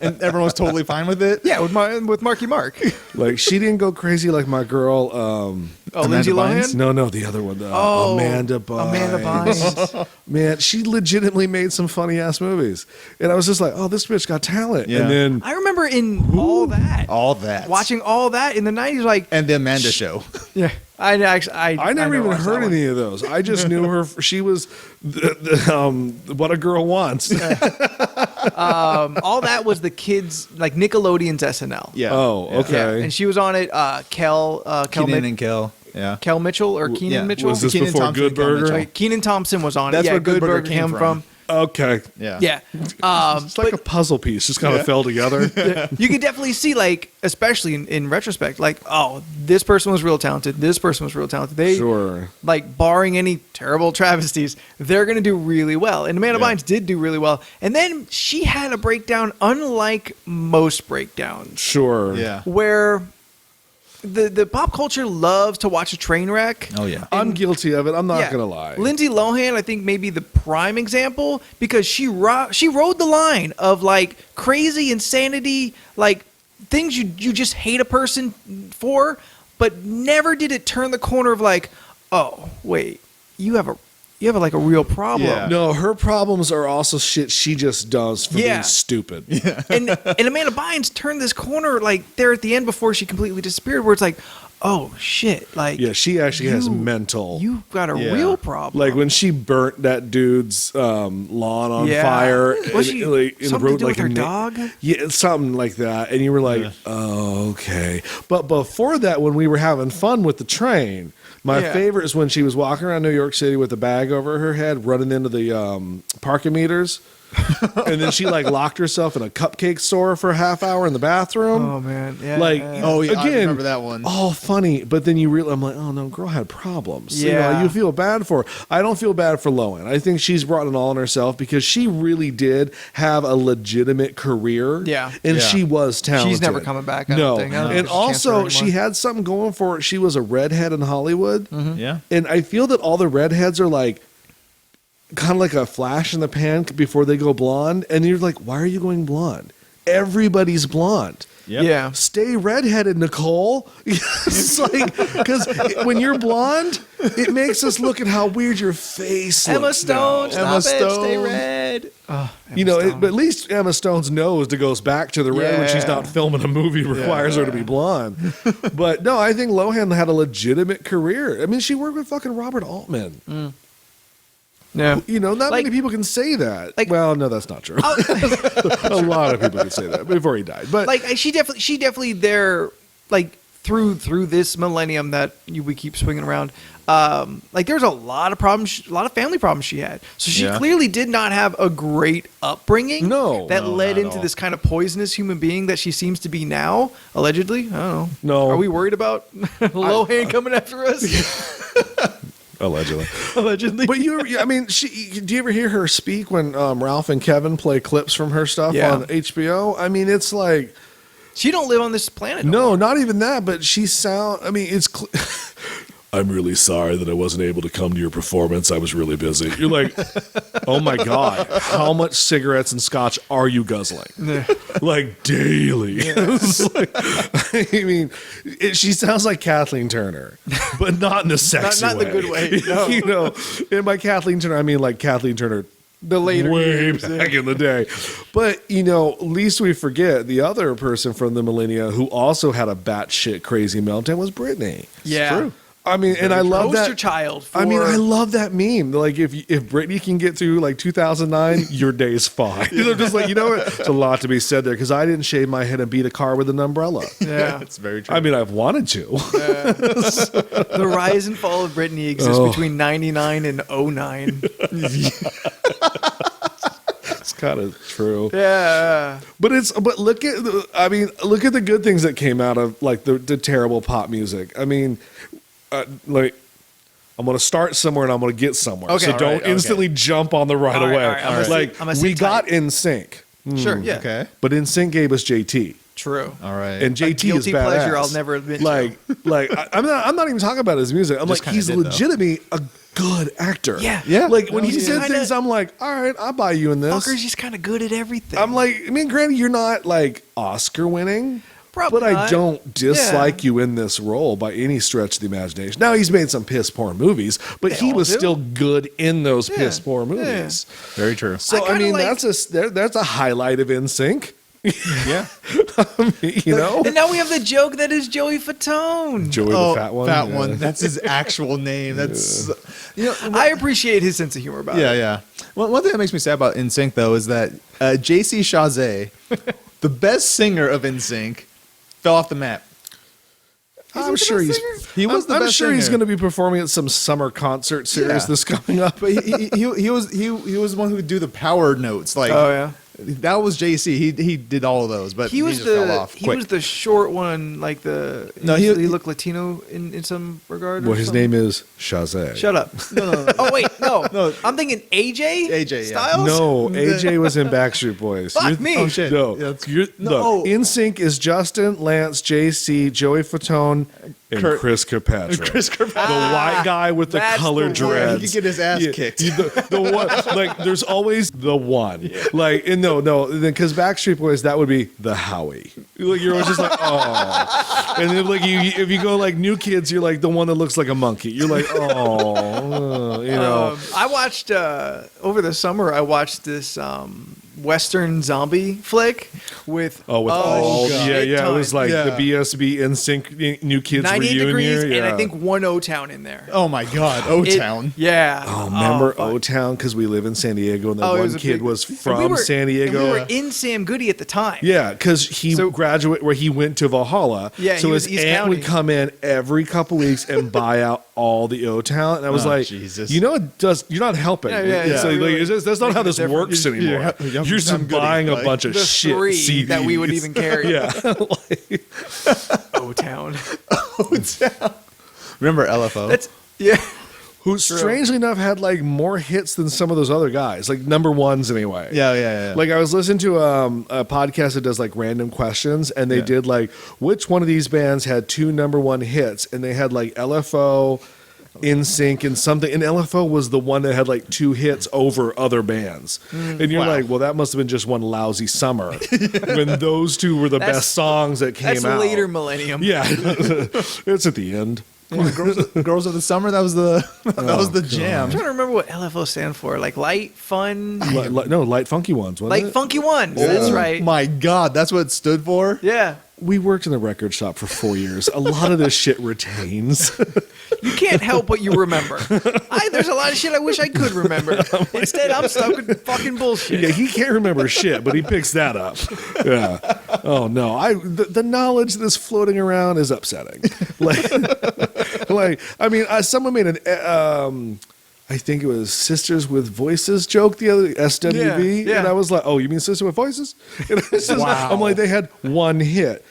and everyone was totally fine with it. Yeah, with Marky Mark. Like she didn't go crazy like my girl. Lindsay Bynes? Lohan? No, the other one. Oh, Amanda Bynes. Amanda Bynes. Man, she legitimately made some funny ass movies, and I was just like, "Oh, this bitch got talent." Yeah. And then I remember in all that, All that. watching all that in the 90s, like, And the Amanda Show. yeah, I I never even watched that heard one. any of those. I just knew her. She was what a girl wants. All that was the kids, like Nickelodeon's SNL. Yeah. Oh, Yeah. okay. Yeah, and she was on it. Kel Keenan and Kel. Yeah. Kel Mitchell or Keenan yeah. Mitchell. Was this Keenan before Thompson, Good Kel Burger? Mitchell. Right, Keenan Thompson was on it. That's Yeah, where Good Burger came came from. Okay. Yeah. Yeah. It's like a puzzle piece, just kind of fell together. You could definitely see, like, especially in retrospect, like, oh, this person was real talented. This person was real talented. They, Sure. like, barring any terrible travesties, they're going to do really well. And Amanda Bynes did do really well. And then she had a breakdown unlike most breakdowns, Sure. Yeah. where the pop culture loves to watch a train wreck. Oh yeah. I'm guilty of it. I'm not Yeah. gonna lie. Lindsay Lohan, I think, may be the prime example because she rode the line of like crazy insanity, like things you just hate a person for, but never did it turn the corner of like, oh wait, you have like a real problem. Yeah. No, her problems are also shit she just does for Yeah. being stupid. And Amanda Bynes turned this corner like there at the end before she completely disappeared, where it's like, oh shit, like Yeah, she actually has you- mental. You've got a Yeah. real problem. Like when she burnt that dude's lawn on Yeah. fire. Was she and something to wrote, do with a her na- dog? Yeah, something like that. And you were like, oh, okay. But before that, when we were having fun with the train, my Yeah. favorite is when she was walking around New York City with a bag over her head, running into the parking meters. And then she like locked herself in a cupcake store for a half hour in the bathroom. Oh man, yeah. Like, yeah. Oh yeah, I again, remember that one. all funny, but then you realize, I'm like, oh no, girl had problems. Yeah. You feel bad for her. I don't feel bad for Lohan. I think she's brought it all on herself because she really did have a legitimate career. Yeah. And Yeah. she was talented. She's never coming back, I no. don't think. I don't think And there's a chance for her also, she anymore. had something going for her. She was a redhead in Hollywood. Yeah. And I feel that all the redheads are like, kind of like a flash in the pan before they go blonde. And you're like, why are you going blonde? Everybody's blonde. Yep. Yeah. Stay redheaded, Nicole. It's like, because when you're blonde, it makes us look at how weird your face Emma looks Stone, now. stop Emma it, stay Stone. red. Oh, You know, but at least Emma Stone's nose that goes back to the red when she's Yeah. not filming a movie requires her to be blonde. But no, I think Lohan had a legitimate career. I mean, she worked with fucking Robert Altman. yeah. You know, not Like- many people can say that. like- Well, no, that's not true. A lot of people can say that before he died. But Like she definitely there, like through this millennium that we keep swinging around. Like there's a lot of problems, a lot of family problems she had. So she Yeah. clearly did not have a great upbringing. No. that No, led not at into all. this kind of poisonous human being that she seems to be now, allegedly. I don't know. No. Are we worried about Lohan coming after us? allegedly. Allegedly. But I mean, do you ever hear her speak when Ralph and Kevin play clips from her stuff Yeah. on HBO? I mean, it's like, She don't live on this planet. no, not even that, but I mean, it's, I'm really sorry that I wasn't able to come to your performance. I was really busy. You're like, oh my God, how much cigarettes and scotch are you guzzling? Like daily. It's like, I mean, she sounds like Kathleen Turner, but not in a sexy not in way. the good way, no. You know, and by Kathleen Turner, I mean like Kathleen Turner The later way years, back in the day. But, you know, least we forget the other person from the millennia who also had a batshit crazy meltdown was Britney. Yeah. true. I mean, and I love Poster that. child. For, I mean, I love that meme. Like, if Britney can get through like 2009, your day's fine. I'm just like, you know what? It's a lot to be said there because I didn't shave my head and beat a car with an umbrella. Yeah. It's very true. I mean, I've wanted to. The rise and fall of Britney exists Oh. between 99 and 09. It's kind of true. Yeah. But look at the good things that came out of like the terrible pop music. I mean, like I'm gonna start somewhere and I'm gonna get somewhere. Okay. So All don't right, okay. instantly jump on the right All right, away. all right, I'm gonna Like sit- I'm gonna we sit got tight. In Sync, Sure. Yeah. okay. but In Sync gave us JT. True. All right. And JT is guilty badass. pleasure I'll never admit to. Like I'm not even talking about his music. I'm Just like kinda he's did, though. legitimately a good actor. Yeah. Yeah. Like when No, he he's said kinda- things, I'm like, all right, I'll buy you in this. Fucker's just kind of good at everything. I'm like, I mean, granted, you're not like Oscar winning, Probably but I not. don't dislike Yeah. you in this role by any stretch of the imagination. Now he's made some piss poor movies, but he all was do. still good in those Yeah. piss poor movies. very true. So I I, kinda mean, like- that's a highlight of In Sync. Yeah. You know, And now we have the joke that is Joey Fatone. Joey the fat one. Fat yeah. one. That's his actual name. That's you know. I appreciate his sense of humor about Yeah, it. yeah. One thing that makes me sad about NSYNC though is that JC Chazé, the best singer of NSYNC, fell off the map. I'm sure he's. He was the I'm best sure he's singer. going to be performing at some summer concert series Yeah. that's coming up. But he was the one who would do the power notes. Like, Oh yeah. that was JC. He did all of those, but He was just fell the off he quick. was the short one, like the No, he he- looked Latino in some regard. Well, his name is Shazay. Shut up. no. Oh wait, no. No. I'm thinking AJ. AJ, yeah. Styles. No, AJ was in Backstreet Boys. Fuck You're- me. Oh shit. No, Yeah, that's- you're, No. look, In Sync is Justin, Lance, JC, Joey Fatone, and Kurt- Chris Kirkpatrick. Chris Kirkpatrick. the white guy with the that's colored the one. dreads. He could get his ass kicked. The one, like, there's always the one. Like, and no, because Backstreet Boys, that would be the Howie. Like, you're always just like, oh. And then, like, if you go like New Kids, you're like the one that looks like a monkey. You're like, oh, you know. I watched over the summer. I watched this Western zombie flick with with a all shit it ton. was like Yeah. the BSB NSYNC New Kids 98 reunion, degrees, yeah. and I think one O-Town in there. Oh my God, O-Town. Yeah. Oh, remember fuck. O-Town? Because we live in San Diego, and the Oh, it one was a kid big- was and from San Diego. We were in Sam Goody at the time. Yeah, because he So- graduated where he went to Valhalla. Yeah, so he was his East aunt County. would come in every couple weeks and buy out all the O-Town. And I was Oh, like, Jesus. you know, it does. You're not helping. Yeah, So, really like, that's not how this making a works difference. anymore. Yeah, You're just I'm good at, buying a like, bunch of The shit three CDs that we would even carry. Yeah, like, O-Town. Remember LFO? That's yeah. who strangely enough had like more hits than some of those other guys, like number ones anyway. yeah. Like I was listening to a podcast that does like random questions, and they Yeah. did like which one of these bands had 2 number 1 hits, and they had like LFO, NSYNC, and something. And LFO was the one that had like 2 hits over other bands. And you're Wow. like, well, that must have been just one lousy summer when those 2 were the That's- best songs that came That's out. later Millennium. Yeah, it's at the end. Girls of the Summer. That was the jam. I'm trying to remember what LFO stand for. Like light, fun, No, light funky ones. Wasn't light, it? funky ones. That's Oh right. My God, that's what it stood for. Yeah. We worked in a record shop for 4 years. A lot of this shit retains. You can't help what you remember. There's a lot of shit I wish I could remember. Instead, I'm stuck with fucking bullshit. Yeah, he can't remember shit, but he picks that up. Yeah. Oh no, the knowledge that's floating around is upsetting. I mean, someone made an. I think it was Sisters with Voices joke the other SWV, Yeah. and I was like, "Oh, you mean Sisters with Voices?" And it's just, I'm like, they had one hit,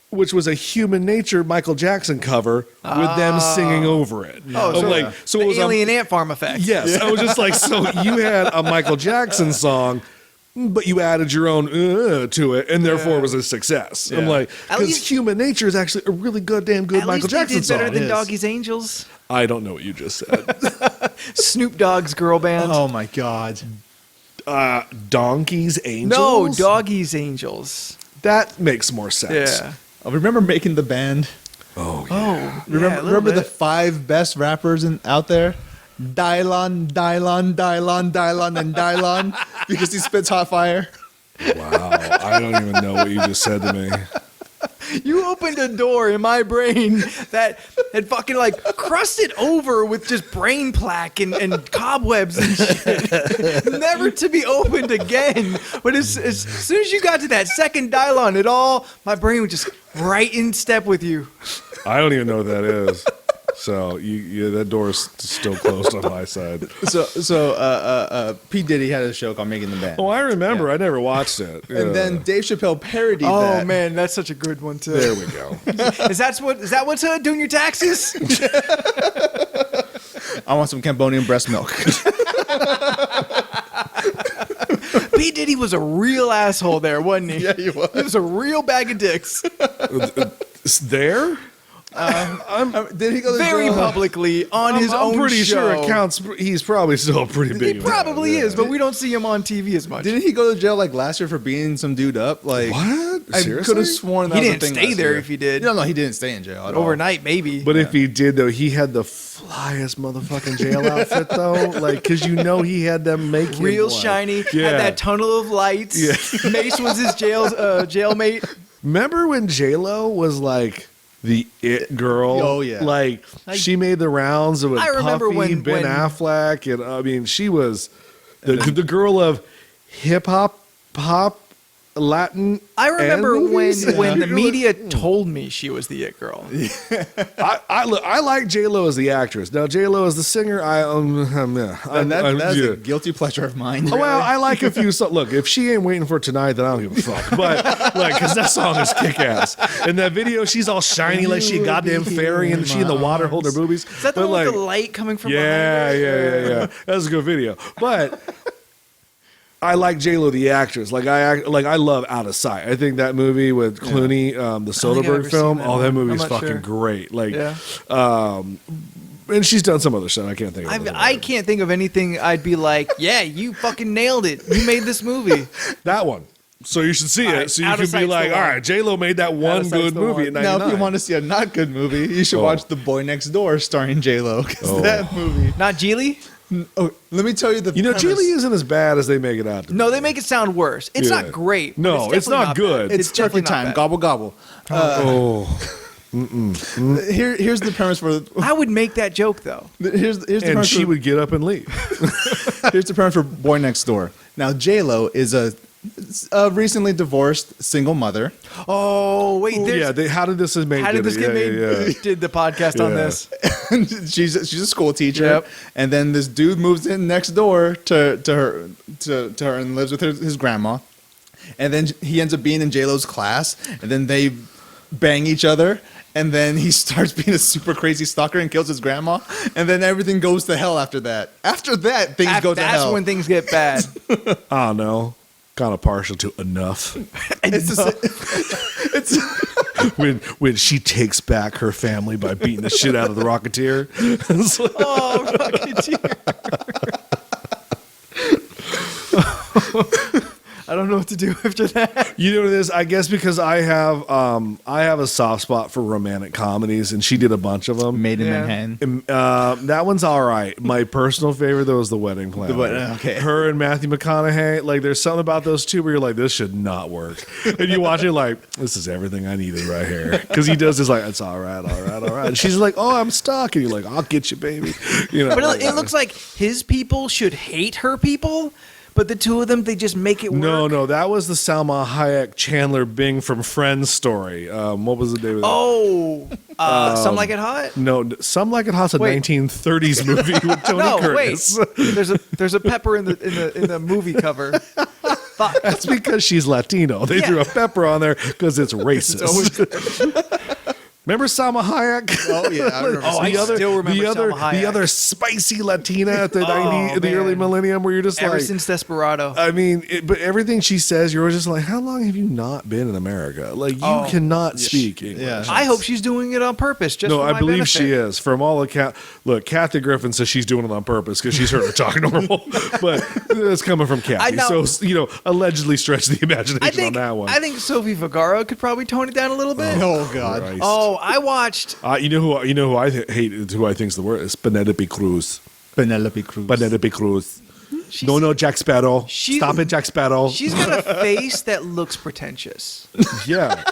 which was a Human Nature Michael Jackson cover with them singing over it. Oh, so, like, so the it was alien ant farm effect. Yes, I was just like, so you had a Michael Jackson song, but you added your own to it, and therefore it was a success. I'm Yeah. like, At because least- Human Nature is actually a really goddamn good At Michael least they Jackson did better song. than It is. Doggy's Angels. I don't know what you just said. Snoop Dogg's girl band. Oh my God. Donkey's Angels? No, Doggy's Angels. That makes more sense. Yeah. I remember making the band. Oh, yeah. Oh, Remember the 5 best rappers out there? Dylon, and Dylon, because he spits hot fire. Wow. I don't even know what you just said to me. You opened a door in my brain that had fucking like crusted over with just brain plaque and cobwebs and shit. Never to be opened again. But as soon as you got to that second Dylon, my brain was just right in step with you. I don't even know what that is. So that door's still closed on my side. So P. Diddy had a show called Making the Band. Oh, I remember. Yeah. I never watched it. And Yeah. then Dave Chappelle parodied Oh that. man, that's such a good one too. There we go. Is that what's doing your taxes? I want some Cambodian breast milk. P Diddy was a real asshole there, wasn't he? Yeah, he was. He was a real bag of dicks. It's there? Did he go to Very jail? publicly on his I'm own pretty show. sure it counts. He's probably still pretty He big. probably Yeah. is, but we don't see him on TV as much. Didn't he go to jail like last year for beating some dude up? Like What? I Seriously? could have sworn that He was a didn't thing stay last there year. if he did. No, he didn't stay in jail at all. Overnight, maybe. But if he did, though, he had the flyest motherfucking jail outfit, though. Like, because you know he had them make him real one. shiny, Yeah. had that tunnel of lights. Yeah. Mace was his jailmate. Remember when J-Lo was like the it girl? Oh, yeah. Like, she made the rounds with I remember Puffy, when- Ben when- Affleck, and I mean, she was the girl of hip hop, pop, Latin. I remember and when movies. when the Yeah. media told me she was the it girl. I like J Lo as the actress. Now J Lo as the singer. And that's yeah. a guilty pleasure of mine. Oh, well, I like a few songs. Look, if she ain't waiting for tonight, then I don't give a fuck. But like, because that song is kick ass. In that video, she's all shiny like she a goddamn fairy, and she in the water holding her boobies. Is that the But, one like, with the light coming from yeah, behind her? yeah. That's a good video. But I like J Lo the actress. Like I love Out of Sight. I think that movie with Clooney, the I've Soderbergh ever film. seen that Oh, that one. movie I'm is not fucking sure. great. Like, Yeah. and she's done some other stuff. I can't think of. I can't think of anything I'd be like, yeah, you fucking nailed it. You made this movie. that one. So you should see All it. right, So you Out can of be Sight's like, the all one. right, J Lo made that one of Sight's good the movie one. in Now, '99. if you want to see a not good movie, you should Oh. watch The Boy Next Door starring J-Lo. Because that movie. Not Geely? Oh, let me tell you the. You know, premise. Geely isn't as bad as they make it out to be. No, they make it sound worse. It's Yeah. not great. but No, it's definitely not good. bad. It's turkey definitely not time. bad. Gobble gobble. Here's the premise for. I would make that joke though. Here's the And premise she for, would get up and leave. Here's the premise for Boy Next Door. Now J-Lo is a recently divorced single mother. Oh wait, Oh, there's, yeah, how did this how did this get made? Yeah. Did the podcast on Yeah. this? she's a school teacher, Yep. and then this dude moves in next door to her and lives with his grandma, and then he ends up being in J-Lo's class, and then they bang each other, and then he starts being a super crazy stalker and kills his grandma, and then everything goes to hell after that. After that, things go to That's hell. when things get bad. I don't know. Kind of partial to enough. it's the when she takes back her family by beating the shit out of the Rocketeer. It's like, Oh, Rocketeer. I don't know what to do after that. you know what it is? I guess because I have a soft spot for romantic comedies, and she did a bunch of them. Made in Yeah. Manhattan. That one's all right. My personal favorite though is The Wedding Planner. Okay. Her and Matthew McConaughey, like there's something about those two where you're like, this should not work. And you watch it like, this is everything I needed right here. Because he does this like, it's all right. And she's like, oh, I'm stuck. And you're like, I'll get you, baby. You know. But it looks like his people should hate her people, but the two of them, they just make it work. No, that was the Salma Hayek Chandler Bing from Friends story. What was the name of that? Oh, Some Like It Hot? No, Some Like It Hot's a Wait. 1930s movie with Tony No, Curtis. wait. There's a pepper in the movie cover. Fuck. That's because she's Latino. They Yeah. threw a pepper on there because it's racist. Remember Salma Hayek? Oh yeah, I remember. Oh, I still remember Salma Hayek. the other spicy Latina at the Oh, the early man. millennium, where you're just Ever like, since Desperado. I mean, but everything she says, you're just like, how long have you not been in America? Like, you Oh. cannot speak English. Yeah. I hope she's doing it on purpose. Just No, for I my believe benefit. she is. From all account, look, Kathy Griffin says she's doing it on purpose because she's heard her talk normal, but it's coming from Kathy. know. So allegedly stretch the imagination on that one. I think Sophie Vergara could probably tone it down a little bit. Oh god. Christ. Oh, I watched. You know who I hate, who I think's the worst is Penelope Cruz. Penelope Cruz. Penelope Cruz. No, Jack Sparrow. She's- Stop it, Jack Sparrow. She's got a face that looks pretentious. Yeah.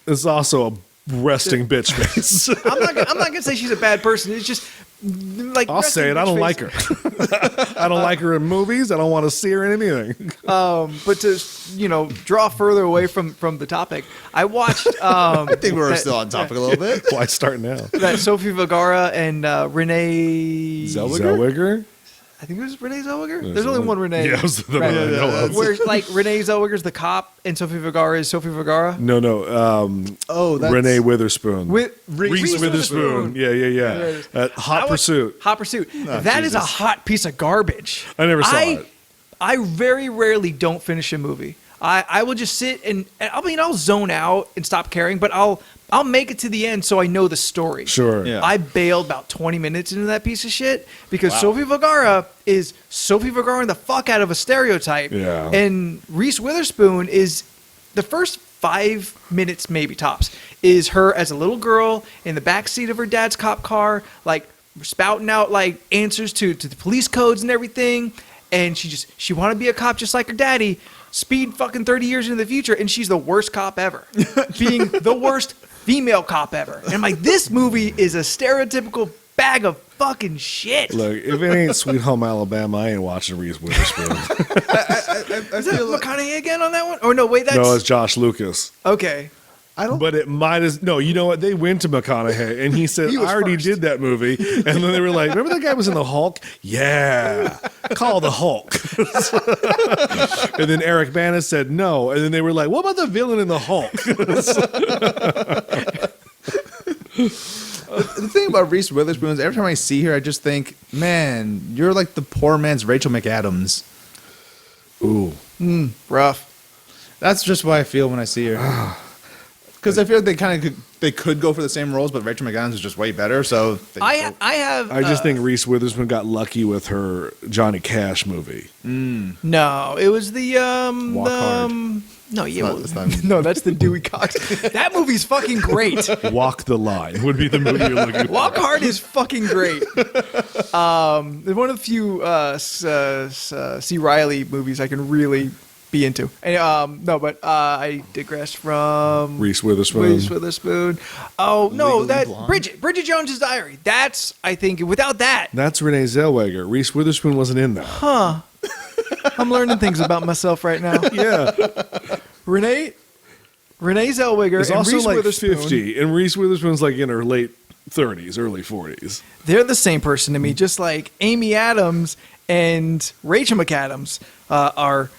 It's also a resting bitch face. I'm not gonna say she's a bad person. It's just like I'll say it. I don't like her. I don't like her in movies. I don't want to see her in anything. But to draw further away from the topic, I watched. I think we're still on topic a little bit. Why start now? that Sophie Vergara and Renee Zellweger? I think it was Renee Zellweger. There's only one Renee. Yeah, it was the one I know of. Where like Renee Zellweger's the cop and Sophie Vergara is Sophie Vergara. No. Oh, that's Renee Witherspoon. Reese Witherspoon. Yeah. Hot Pursuit. Hot Pursuit. That is a hot piece of garbage. I never saw it. I very rarely don't finish a movie. I will just sit and I'll zone out and stop caring, but I'll make it to the end so I know the story. Sure. Yeah. I bailed about 20 minutes into that piece of shit because Sophie Vergara is Sophie Vergara the fuck out of a stereotype. Yeah. And Reese Witherspoon is the first 5 minutes, maybe tops, is her as a little girl in the backseat of her dad's cop car, like spouting out like answers to the police codes and everything. And she wanted to be a cop just like her daddy. Speed fucking 30 years into the future, and she's the worst cop ever. Being the worst female cop ever. And I'm like, this movie is a stereotypical bag of fucking shit. Look, if it ain't Sweet Home Alabama, I ain't watching Reese Witherspoon. Is that McConaughey again on that one? Oh, no, wait, that's... No, it's Josh Lucas. Okay. But it might as no. You know what? They went to McConaughey, and he said, He was "I already first. did that movie." And then they were like, "Remember that guy was in the Hulk? Yeah, call the Hulk." And then Eric Bana said no, and then they were like, "What about the villain in the Hulk?" The thing about Reese Witherspoon is every time I see her, I just think, man, you're like the poor man's Rachel McAdams. Ooh, Rough. That's just what I feel when I see her. Because I feel like they could go for the same roles, but Rachel McAdams is just way better. So I have... I just think Reese Witherspoon got lucky with her Johnny Cash movie. No, it was the... Walk Hard. No, yeah, It's not- no, that's the Dewey Cox. That movie's fucking great. Walk the Line would be the movie you're looking for. Walk Hard is fucking great. One of the few C. Riley movies I can really be into. And, no, but I digress from Reese Witherspoon. Reese Witherspoon. Oh no, Legally that Blonde. Bridget Jones's Diary. That's I think without that, That's Renee Zellweger. Reese Witherspoon wasn't in that. I'm learning things about myself right now. Yeah. Renee Zellweger It's and also Reese like Witherspoon. 50, and Reese Witherspoon's like in her late 30s, early 40s. They're the same person to me, just like Amy Adams and Rachel McAdams are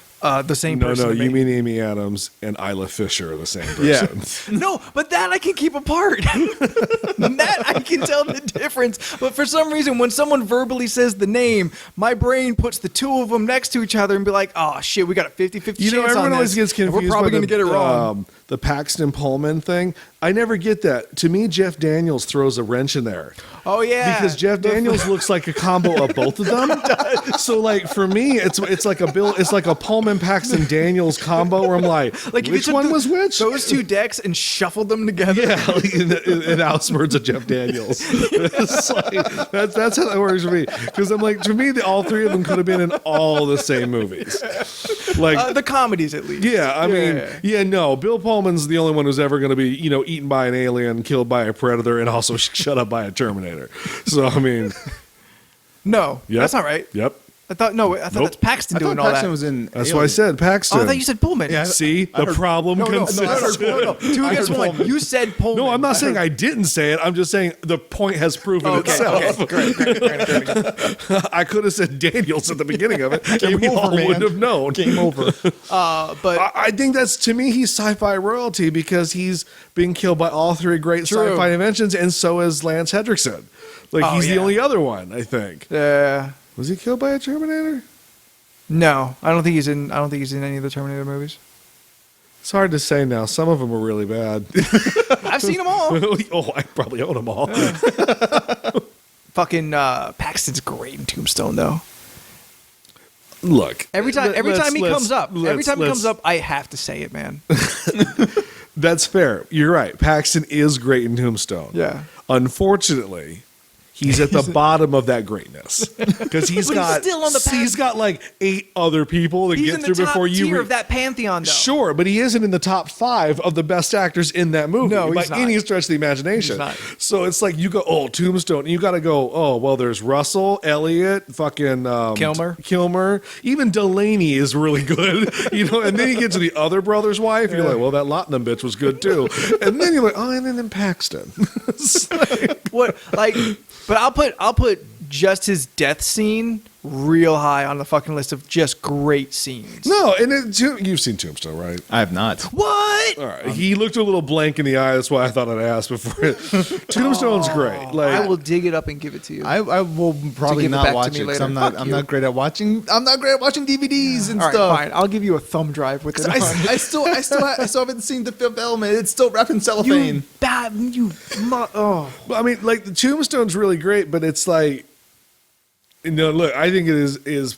the same No, person. no, to me. you mean Amy Adams and Isla Fisher are the same person. No, but that I can keep apart. That I can tell the difference. But for some reason, when someone verbally says the name, my brain puts the two of them next to each other and be like, oh, shit, we got a 50-50 You chance know, on everyone this. always gets and confused We're probably by going to get it wrong. the Paxton Pullman thing. I never get that. To me, Jeff Daniels throws a wrench in there. Oh, yeah. Because Jeff Daniels looks like a combo of both of them. So like for me, it's like a Pullman Paxton Daniels combo where I'm like Like if you which took one was which? Those two decks and shuffled them together. Yeah, like it outsmarts a Jeff Daniels. It's like, that's how that works for me. Because I'm like, to me, all three of them could have been in all the same movies. Like, The comedies, at least. yeah, I mean, yeah, no. Bill Pullman's the only one who's ever going to be, eaten by an alien, killed by a predator, and also shut up by a Terminator. So I mean, No, yep, that's not right. Yep. I thought Nope. that's Paxton I doing thought all Paxton that. was in. That's Alien. why I said Paxton. Oh, I thought you said Pullman. Yeah, See, the problem consists. No. Two I against heard one. Pullman. You said Pullman. No, I'm not saying I didn't say it. I'm just saying the point has proven itself. Okay, great. I could have said Daniels at the beginning of it, and Game we over, all man. wouldn't have known. Game over. But I think that's, to me, he's sci-fi royalty because he's being killed by all three great True. sci-fi inventions, and so is Lance Hendrickson. Like Oh, he's the yeah. only other one, I think. Was he killed by a Terminator? no, I don't think he's in. I don't think he's in any of the Terminator movies. It's hard to say now. Some of them were really bad. I've seen them all. Oh, I probably own them all. Fucking Paxton's great in Tombstone, though. Look, Every time he let's- comes up, let's- I have to say it, man. That's fair. You're right. Paxton is great in Tombstone. Yeah. Unfortunately, he's at the bottom of that greatness because he's But he's got still on the path. he's got like 8 other people to He's get in the through top before you. tier of that pantheon, though. Sure, but he isn't in the top 5 of the best actors in that movie No, by he's not. any stretch of the imagination. He's not. So it's like you go, oh, Tombstone, and you got to go, oh, well, there's Russell, Elliot, fucking Kilmer, even Delaney is really good, and then you get to the other brother's wife, you're like, well, that Lotnam bitch was good too, and then you're like, oh, and then Paxton. It's like- What like? But I'll put just his death scene real high on the fucking list of just great scenes. no, and you've seen Tombstone, right? I have not. What? All right, he looked a little blank in the eye. That's why I thought I'd ask before. Tombstone's great. Like I will dig it up and give it to you. I will probably give it not back to watch me it because later. I'm not Fuck I'm you. not great at watching. I'm not great at watching DVDs and All right, stuff. fine. I'll give you a thumb drive with it. I still haven't seen the Fifth Element. It's still wrapped in cellophane. you bad you. Oh. Well, I mean, like the Tombstone's really great, but it's like, look, I think it is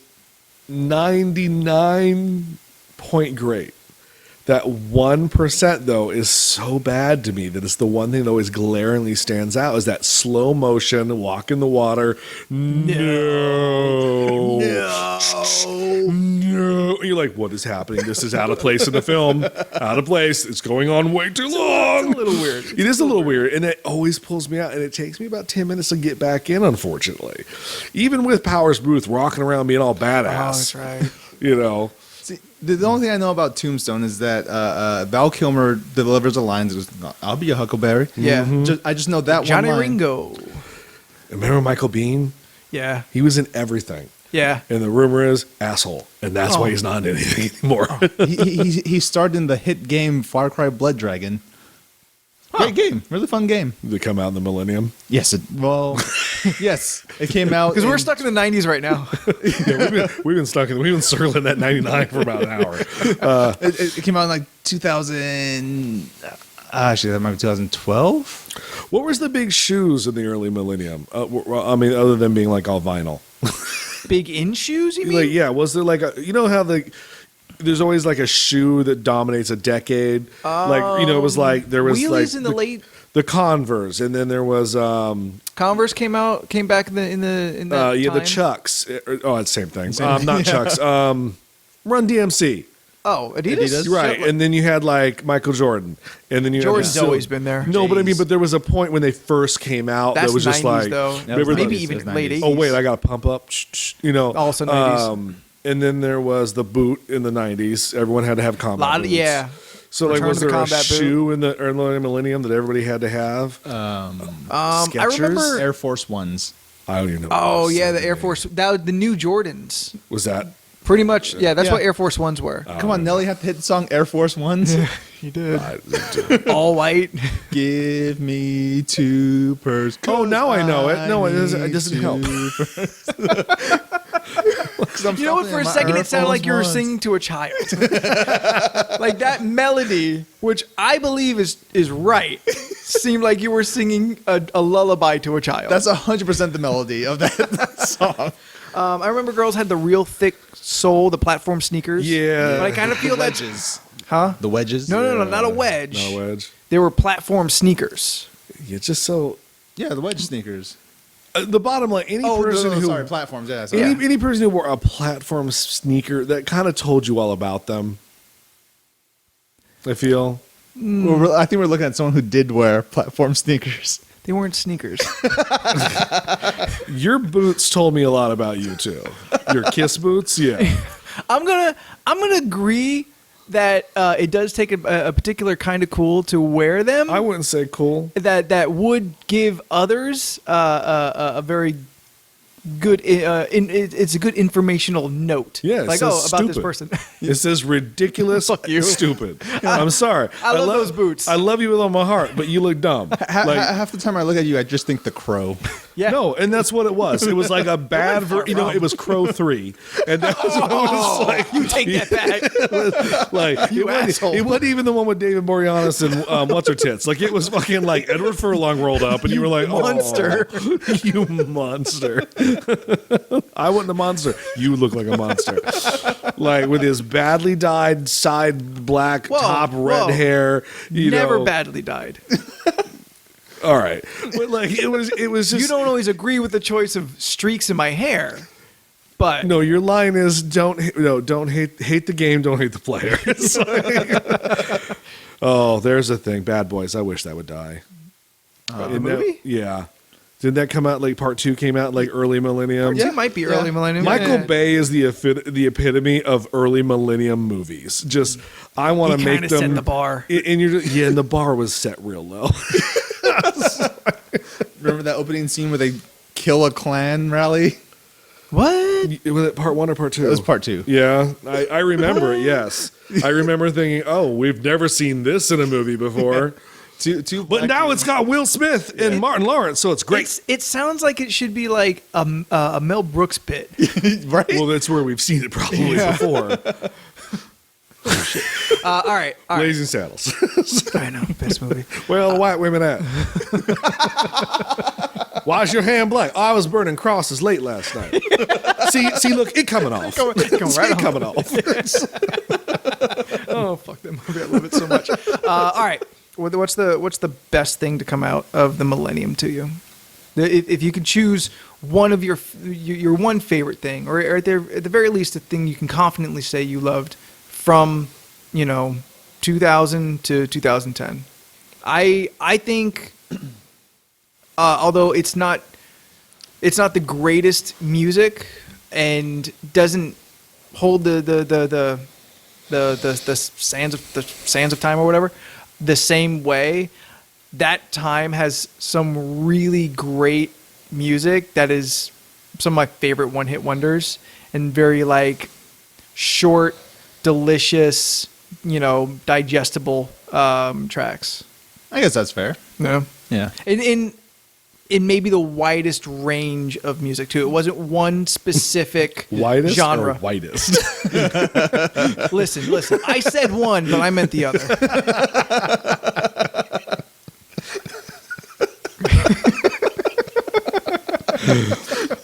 99 point great. That 1% though is so bad to me that it's the one thing that always glaringly stands out is that slow motion walk in the water. No. You're like, what is happening? This is out of place in the film. Out of place. It's going on way too long. It's a little weird. It is a little weird, and it always pulls me out, and it takes me about 10 minutes to get back in, unfortunately. Even with Powers Booth rocking around being all badass. Oh, that's right. See, the only thing I know about Tombstone is that Val Kilmer delivers a line that goes, "I'll be a Huckleberry." Yeah. I just know that Johnny one line. Ringo. Remember Michael Bean? Yeah. He was in everything. Yeah. And the rumor is asshole, and that's why he's not in anything anymore. he starred in the hit game Far Cry Blood Dragon. Great game, really fun game. They come out in the Millennium. Yes, yes, it came out Because we're in- stuck in the 90s right now. Yeah, we've been stuck in. We've been circling that 99 for about an hour. It came out in like 2000. Actually, that might be 2012. What was the big shoes in the early Millennium? I mean, other than being like all vinyl. Big in shoes, you mean? Like, yeah, was there like a? You know how there's always like a shoe that dominates a decade. Like, it was like there was Wheelies like in the late the Converse, and then there was Converse came back in the the time? Chucks. Oh, it's the same thing. Not Chucks. Run DMC. Oh, Adidas. Right, and then you had like Michael Jordan, and then you Jordan's had always been there. No, but I mean, Jeez. but there was a point when they first came out That's that was just 90s like, though. That was Maybe 90s, even it was late 90s. 80s. oh wait, I got to pump up, Also 90s. And then there was the boot in the '90s. Everyone had to have combat boots. Yeah. So like, Return was to the there a combat boot. shoe in the early Millennium that everybody had to have? I Skechers? remember. Air Force Ones. I don't even know. what Oh those yeah, are. the Air Force. That was the new Jordans. Was that? Pretty much. Yeah, that's Yeah. what Air Force Ones were. Come on, Nelly had to hit the song Air Force Ones. He did. I- All white. Give me 2 purse. Oh, now I know it. No, it doesn't help. You know what? For a second, it sounded like you were singing to a child. Like that melody, which I believe is right, seemed like you were singing a lullaby to a child. That's 100% the melody of that song. I remember girls had the real thick sole, the platform sneakers. Yeah. But I kind of feel that. Wedges. Huh? The wedges? No, not a wedge. Not a wedge. They were platform sneakers. Yeah, just so. Yeah, the wedge sneakers. The bottom line, any person who sorry, platforms. Yeah, sorry. any person who wore a platform sneaker, that kind of told you all about them. I feel. I think we're looking at someone who did wear platform sneakers. They weren't sneakers. Your boots told me a lot about you too. Your Kiss boots, yeah. I'm gonna agree that it does take a particular kind of cool to wear them. I wouldn't say cool. that would give others a very good. It's a good informational note. Yeah, it like says about this stupid. person. It says ridiculous, Fuck you. stupid. I'm sorry. I love those boots. I love you with all my heart, but you look dumb. Half the time I look at you, I just think the Crow. Yeah. No, and that's what it was. It was like a bad version. It was Crow 3. And that was what it was like. You take that back. Like, You asshole. it wasn't even the one with David Boreanaz and What's Her Tits. Like, it was fucking like Edward Furlong rolled up, and you were like, monster. Oh, you monster. I wasn't a monster. You look like a monster. Like, with his badly dyed side black Whoa, top, red whoa. hair. Never know. badly died. All right. But, like, it was just. You don't always agree with the choice of streaks in my hair, but No, your line is don't hate the game, don't hate the player. It's like- oh, there's a thing. Bad Boys. I wish that would die. the movie. Yeah. Did that come out like part 2 came out like early Millennium? It might be early millennium. Michael Yeah. Bay is the epitome of early Millennium movies. Just I want to He make kinda them set the bar. And and the bar was set real low. Remember that opening scene where they kill a Klan rally? What? Was it part 1 or part 2? It was part 2. Yeah, I remember it. Yes, I remember thinking, "Oh, we've never seen this in a movie before." Two But black now dudes. it's got Will Smith and Martin Lawrence, so it's great. It sounds like it should be like a Mel Brooks bit. right. Well, that's where we've seen it probably before. All right. Blazing Saddles. I know, best movie. Where all the white women at? Why's your hand black? Oh, I was burning crosses late last night. see, look, it coming off. Going See right it on. coming off. Oh fuck that movie! I love it so much. All right, what's the best thing to come out of the millennium to you? If you could choose one of your one favorite thing, or at the very least a thing you can confidently say you loved from 2000 to 2010. I think, although it's not the greatest music and doesn't hold the sands of time or whatever the same way, that time has some really great music that is some of my favorite one-hit wonders and very like short, delicious, digestible tracks. I guess that's fair. Yeah. Yeah. In maybe the widest range of music too. It wasn't one specific Whitest genre. or whitest? Listen. I said one, but I meant the other.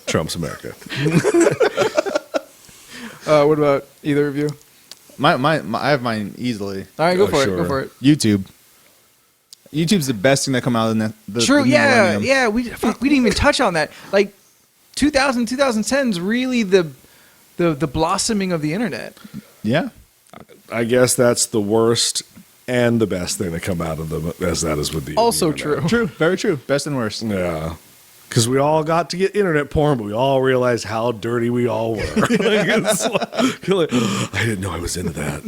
Trump's America. What about either of you? I have mine easily. All right, go Oh, for it. sure. Go for it. YouTube. YouTube's the best thing that come out of the True. the new Yeah. millennium. Yeah. We didn't even touch on that. Like 2010 is really the blossoming of the internet. Yeah. I guess that's the worst and the best thing to come out of them, as that is with the Also internet. true. True. Very true. Best and worst. Yeah. Because we all got to get internet porn, but we all realized how dirty we all were. Like, it's like, you're like, I didn't know I was into that.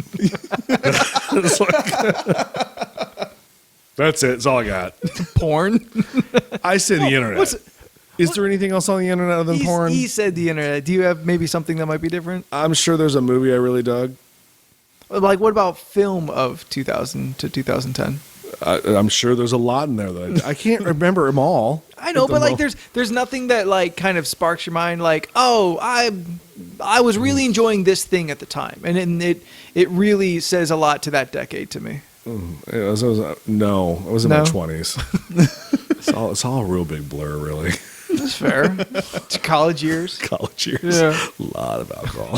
It's like- that's it. That's all I got. Porn. I say the internet. What's- Is there anything else on the internet other than porn? He said the internet. Do you have maybe something that might be different? I'm sure there's a movie I really dug. Like, what about film of 2000 to 2010? I'm sure there's a lot in there that I can't remember them all. I know, At the but like, mo- there's nothing that like kind of sparks your mind. Like, oh, I was really enjoying this thing at the time, and it really says a lot to that decade to me. No, I was in No? my 20s. It's all a real big blur, really. That's fair. It's college years. College years. Yeah. A lot of alcohol.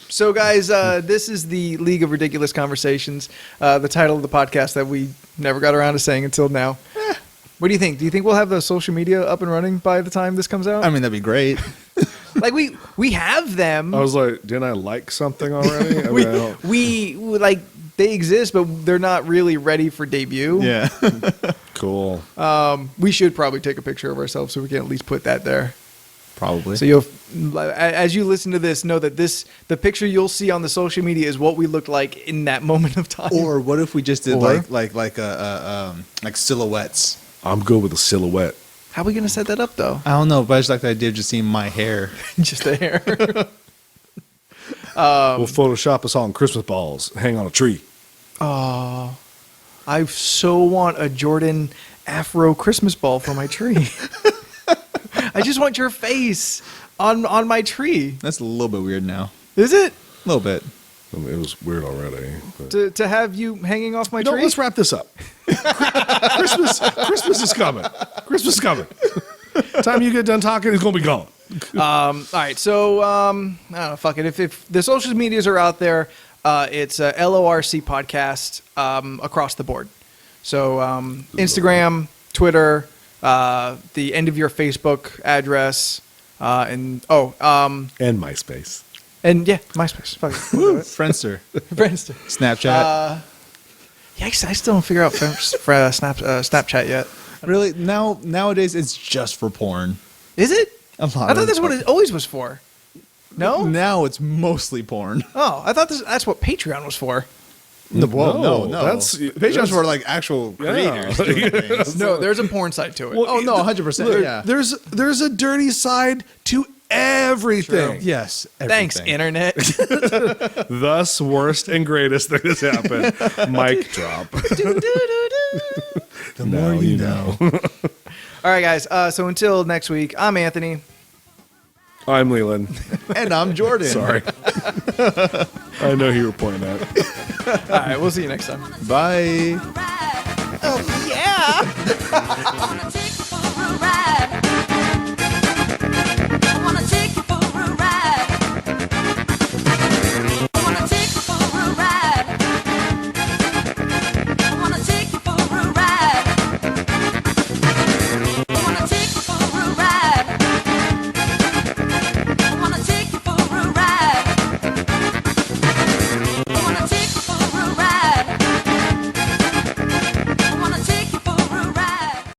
So, guys, this is the League of Ridiculous Conversations, the title of the podcast that we never got around to saying until now. What do you think? Do you think we'll have the social media up and running by the time this comes out? I mean, that'd be great. Like we have them. I was like, didn't I like something already? I mean, I don't- we like they exist, but they're not really ready for debut. Yeah. cool. We should probably take a picture of ourselves so we can at least put that there. Probably. So you'll, as you listen to this, know that the picture you'll see on the social media is what we looked like in that moment of time. Or what if we just did Or- like silhouettes? I'm good with a silhouette. How are we gonna set that up though? I don't know, but I just like the idea of just seeing my hair. Just the hair. We'll Photoshop us all in Christmas balls, hang on a tree. Oh, I so want a Jordan Afro Christmas ball for my tree. I just want your face on my tree. That's a little bit weird now. Is it? A little bit. I mean, it was weird already. But. To have you hanging off my No, tree? let's wrap this up. Christmas is coming. Christmas is coming. Time you get done talking, it's gonna be gone. All right, so I don't know, fuck it. If the social medias are out there, it's LORC podcast across the board. So Instagram, Twitter, the end of your Facebook address, and And MySpace. and yeah, MySpace. Fuck it. We'll do it. Friendster. Friendster. Snapchat. Yeah, I still don't figure out Snapchat yet. Really? Nowadays, it's just for porn. Is it? A lot I of thought that's it's what it always was for. No? Now it's mostly porn. Oh, I thought that's what Patreon was for. No, that's- Patreon's for like actual Yeah. creators. doing things. No, there's a porn side to it. Oh no, 100%. Yeah. There's a dirty side to everything. Yes. Thanks, everything. internet. Thus, worst and greatest thing that's happened. Mic drop. The more you know. All right, guys. So until next week, I'm Anthony. I'm Leland. And I'm Jordan. Sorry. I know who you were pointing at. All right, we'll see you next time. Bye. Right. Oh, yeah.